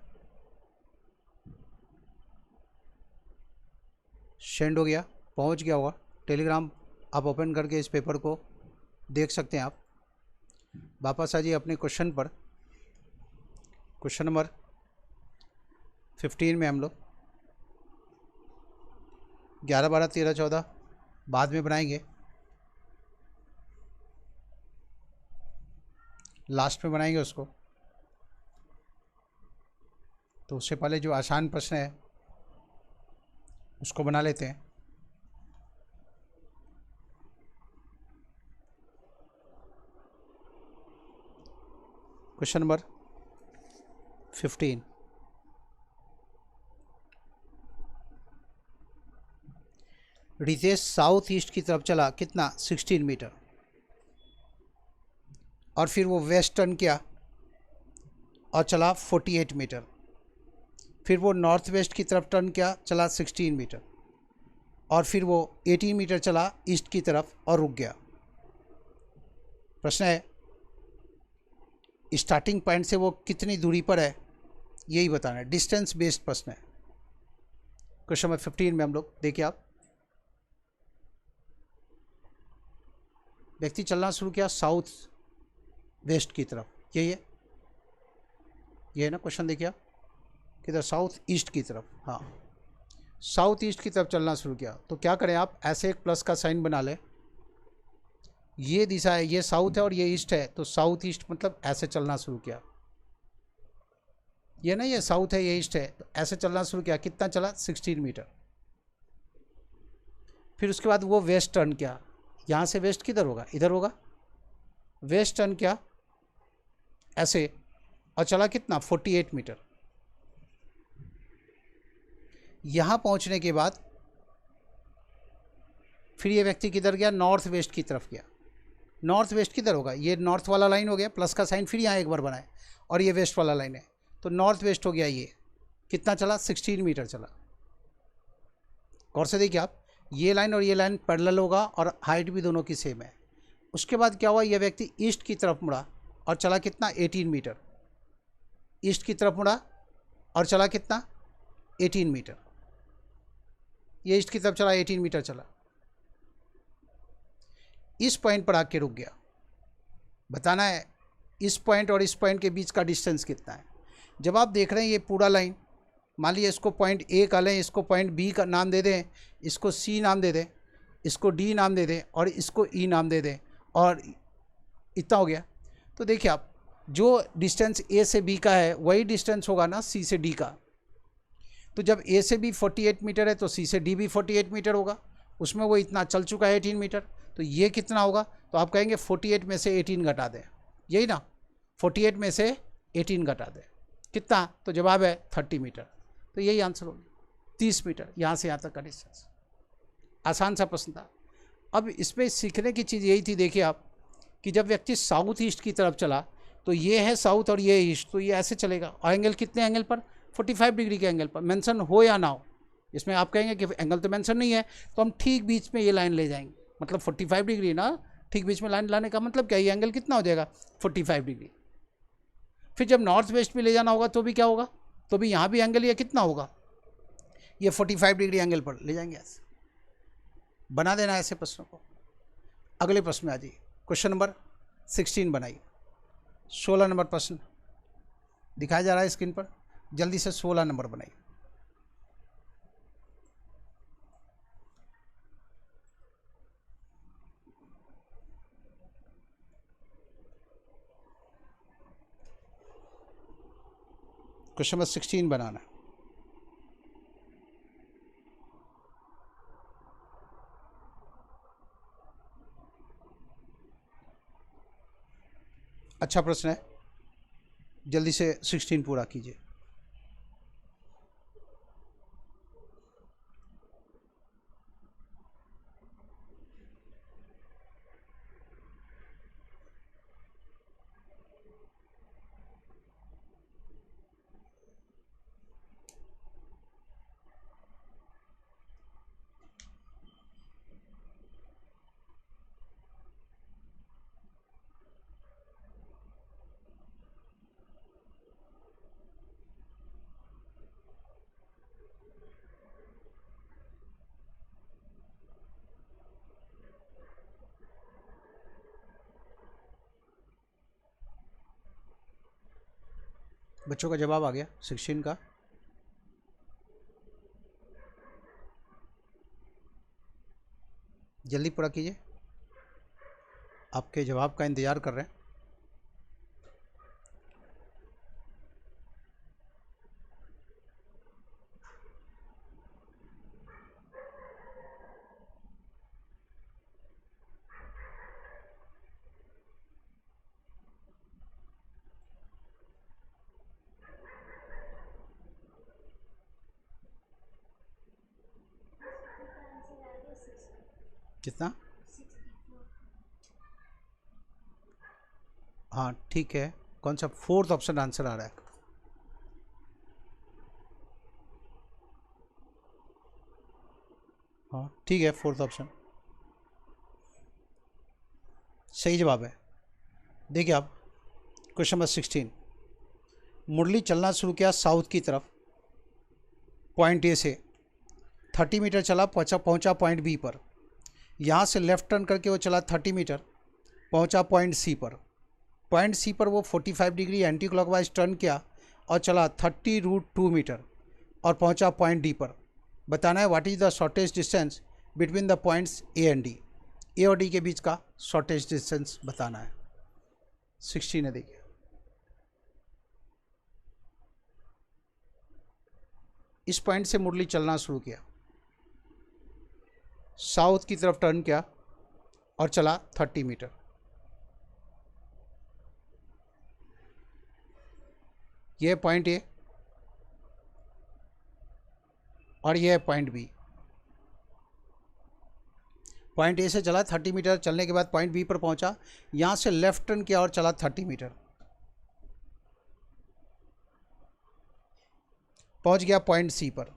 सेंड हो गया, पहुंच गया होगा टेलीग्राम। आप ओपन करके इस पेपर को देख सकते हैं। आप वापस आ जाइए अपने क्वेश्चन पर। क्वेश्चन नंबर 15 में हम लोग 11, 12, 13, 14 बाद में बनाएंगे, लास्ट में बनाएंगे उसको। तो उससे पहले जो आसान प्रश्न है उसको बना लेते हैं। Question number 15, Ritesh south east की तरफ चला, कितना, 16 मीटर। और फिर वो वेस्ट टर्न किया और चला 48 मीटर। फिर वो नॉर्थ वेस्ट की तरफ टर्न किया, चला 16 मीटर। और फिर वो 18 मीटर चला ईस्ट की तरफ और रुक गया। प्रश्न है स्टार्टिंग पॉइंट से वो कितनी दूरी पर है, यही बताना है। डिस्टेंस बेस्ड प्रश्न है। क्वेश्चन नंबर 15 में हम लोग देखिए, आप व्यक्ति चलना शुरू किया साउथ वेस्ट की तरफ, यही है, ये है ना क्वेश्चन। देखिए आप किधर, साउथ ईस्ट की तरफ। हाँ, साउथ ईस्ट की तरफ चलना शुरू किया तो क्या करें आप, ऐसे एक प्लस का साइन बना लें। ये दिशा है, ये साउथ है और ये ईस्ट है, तो साउथ ईस्ट मतलब ऐसे चलना शुरू किया। ये ना, ये साउथ है, ये ईस्ट है, तो ऐसे चलना शुरू किया। कितना चला, 16 मीटर। फिर उसके बाद वो वेस्ट टर्न किया। यहाँ से वेस्ट किधर होगा, इधर होगा। वेस्ट टर्न किया ऐसे और चला कितना, 48 मीटर। यहाँ पहुँचने के बाद फिर ये व्यक्ति किधर गया, नॉर्थ वेस्ट की तरफ गया। नॉर्थ वेस्ट किधर होगा, ये नॉर्थ वाला लाइन हो गया, प्लस का साइन फिर यहाँ एक बार बनाए, और ये वेस्ट वाला लाइन है, तो नॉर्थ वेस्ट हो गया। ये कितना चला, 16 मीटर चला। गौर से देखिए आप, ये लाइन और ये लाइन पैरेलल होगा और हाइट भी दोनों की सेम है। उसके बाद क्या हुआ, यह व्यक्ति ईस्ट की तरफ मुड़ा और चला कितना, 18 मीटर। ईस्ट की तरफ मुड़ा और चला कितना, 18 मीटर। ये ईस्ट की तरफ चला, 18 मीटर चला। इस पॉइंट पर आके रुक गया। बताना है इस पॉइंट और इस पॉइंट के बीच का डिस्टेंस कितना है। जब आप देख रहे हैं ये पूरा लाइन, मान लीजिए इसको पॉइंट ए का लें, इसको पॉइंट बी का नाम दे दें, इसको सी नाम दे दें, इसको डी नाम दे दें और इसको ई नाम दे दें, और इतना हो गया। तो देखिए आप, जो डिस्टेंस ए से बी का है वही डिस्टेंस होगा ना सी से डी का। तो जब ए से बी 48 मीटर है तो सी से डी भी 48 मीटर होगा। उसमें वो इतना चल चुका है 18 मीटर, तो ये कितना होगा, तो आप कहेंगे 48 में से 18 घटा दें, यही ना, 48 में से 18 घटा दें, कितना, तो जवाब है 30 मीटर। तो यही आंसर होगा, 30 मीटर यहाँ से यहाँ तक का डिस्टेंस। आसान सा प्रश्न था। अब इसमें सीखने की चीज़ यही थी, देखिए आप, कि जब व्यक्ति साउथ ईस्ट की तरफ चला तो ये है साउथ और ये ईस्ट, तो ये ऐसे चलेगा। और एंगल कितने एंगल पर, 45 डिग्री के एंगल पर, मेंशन हो या ना हो। इसमें आप कहेंगे कि एंगल तो मेंशन नहीं है, तो हम ठीक बीच में ये लाइन ले जाएंगे, मतलब 45 डिग्री ना, ठीक बीच में लाइन लाने का मतलब क्या, ये एंगल कितना हो जाएगा, 45 डिग्री। फिर जब नॉर्थ वेस्ट भी ले जाना होगा तो भी क्या होगा, तो भी यहाँ भी एंगल ये कितना होगा, ये 45 डिग्री एंगल पर ले जाएंगे। ऐसे बना देना ऐसे प्रश्नों को। अगले प्रश्न में आ जाइए, क्वेश्चन नंबर 16 बनाइए। 16 नंबर प्रश्न दिखाया जा रहा है स्क्रीन पर, जल्दी से 16 नंबर बनाइए। क्वेश्चन नंबर 16 बनाना है। अच्छा प्रश्न है, जल्दी से 16 पूरा कीजिए। बच्चों का जवाब आ गया 16 का। जल्दी पूरा कीजिए, आपके जवाब का इंतज़ार कर रहे हैं। कितना? हाँ ठीक है। कौन सा? फोर्थ ऑप्शन आंसर आ रहा है। हाँ ठीक है, फोर्थ ऑप्शन सही जवाब है। देखिए आप, क्वेश्चन नंबर 16, मुरली चलना शुरू किया साउथ की तरफ पॉइंट ए से, 30 मीटर चला, पहुंचा पॉइंट बी पर। यहाँ से लेफ्ट टर्न करके वो चला 30 मीटर, पहुंचा पॉइंट सी पर। पॉइंट सी पर वो 45 डिग्री एंटी क्लॉकवाइज टर्न किया और चला 30√2 मीटर और पहुंचा पॉइंट डी पर। बताना है what is the shortest distance between the points A and D. A और डी के बीच का शॉर्टेस्ट डिस्टेंस बताना है। 16 है, देखिए इस पॉइंट से मुरली चलना शुरू किया, साउथ की तरफ टर्न किया और चला 30 मीटर। यह पॉइंट ए और यह है पॉइंट बी। पॉइंट ए से चला 30 मीटर, चलने के बाद पॉइंट बी पर पहुंचा, यहां से लेफ्ट टर्न किया और चला 30 मीटर, पहुंच गया पॉइंट सी पर।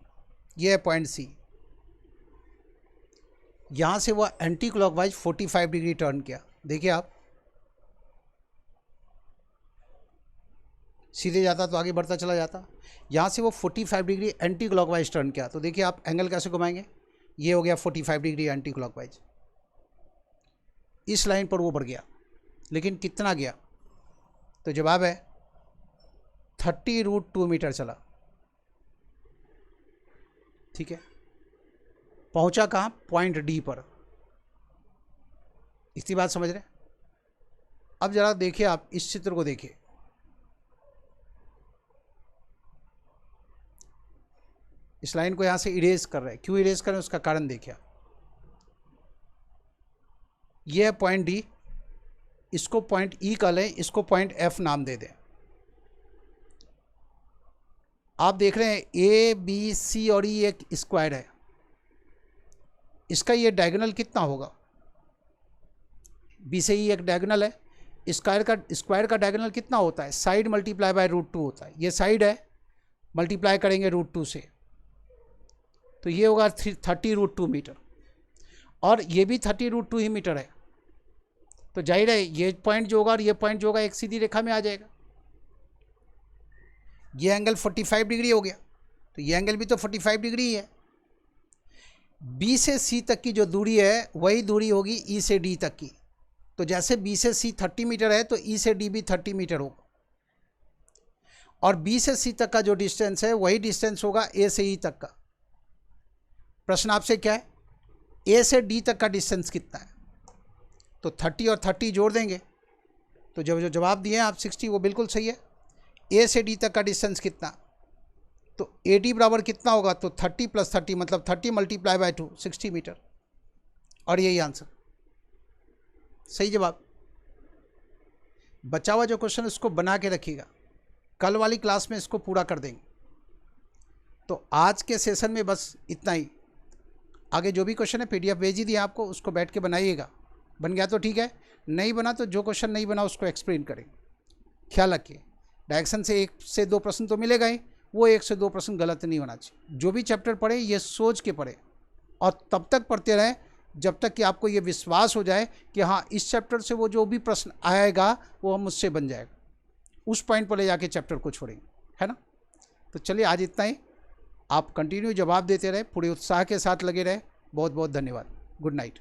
यह है पॉइंट सी। यहां से वह एंटी क्लॉकवाइज 45 डिग्री टर्न किया। देखिए आप, सीधे जाता तो आगे बढ़ता चला जाता, यहाँ से वो 45 डिग्री एंटी क्लॉकवाइज टर्न किया। तो देखिए आप एंगल कैसे घुमाएंगे, ये हो गया 45 डिग्री एंटी क्लॉकवाइज। इस लाइन पर वो बढ़ गया, लेकिन कितना गया? तो जवाब है 30√2 मीटर चला। ठीक है, पहुंचा कहाँ? पॉइंट डी पर। इतनी बात समझ रहे? अब जरा देखिए आप इस चित्र को देखिए, इस लाइन को यहां से इरेज कर रहे हैं। क्यों इरेज कर रहे हैं उसका कारण देखिए। यह है पॉइंट डी, इसको पॉइंट ई का लें, इसको पॉइंट एफ नाम दे दें। आप देख रहे हैं ए बी सी और ई एक स्क्वायर है, इसका ये डायगोनल कितना होगा? बी से ई एक डायगोनल है, स्क्वायर का डायगोनल कितना होता है? साइड मल्टीप्लाई बाय √2 होता है। ये साइड है, मल्टीप्लाई करेंगे √2 से, तो ये होगा 30√2 मीटर, और ये भी 30√2 ही मीटर है। तो जाहिर है ये पॉइंट जो होगा और ये पॉइंट जो होगा एक सीधी रेखा में आ जाएगा। ये एंगल 45 डिग्री हो गया, तो ये एंगल भी तो 45 डिग्री ही है। बी से सी तक की जो दूरी है वही दूरी होगी ई से डी तक की। तो जैसे बी से सी 30 मीटर है तो ई से डी भी 30 मीटर होगा, और बी से सी तक का जो डिस्टेंस है वही डिस्टेंस होगा ए से ई तक का। प्रश्न आपसे क्या है? ए से डी तक का डिस्टेंस कितना है? तो 30 और 30 जोड़ देंगे, तो जो जवाब दिए हैं आप 60 वो बिल्कुल सही है। ए से डी तक का डिस्टेंस कितना? तो ए डी बराबर कितना होगा? तो 30 + 30 मतलब 30 मल्टीप्लाई बाय 2, 60 मीटर, और यही आंसर सही जवाब। बचा हुआ जो क्वेश्चन इसको बना के रखिएगा, कल वाली क्लास में इसको पूरा कर देंगे। तो आज के सेशन में बस इतना ही। आगे जो भी क्वेश्चन है PDF भेज ही दिया आपको, उसको बैठ के बनाइएगा। बन गया तो ठीक है, नहीं बना तो जो क्वेश्चन नहीं बना उसको एक्सप्लेन करेंगे। ख्याल रखिए, डायरेक्शन से 1 से 2 प्रश्न तो मिलेगा ही, वो 1 से 2 प्रश्न गलत नहीं होना चाहिए। जो भी चैप्टर पढ़े ये सोच के पढ़े, और तब तक पढ़ते रहें जब तक कि आपको ये विश्वास हो जाए कि हाँ इस चैप्टर से वो जो भी प्रश्न आएगा वो मुझसे बन जाएगा। उस पॉइंट पर ले जाके चैप्टर को छोड़ेंगे, है ना। तो चलिए आज इतना ही। आप कंटिन्यू जवाब देते रहे, पूरे उत्साह के साथ लगे रहे। बहुत बहुत धन्यवाद। Good night.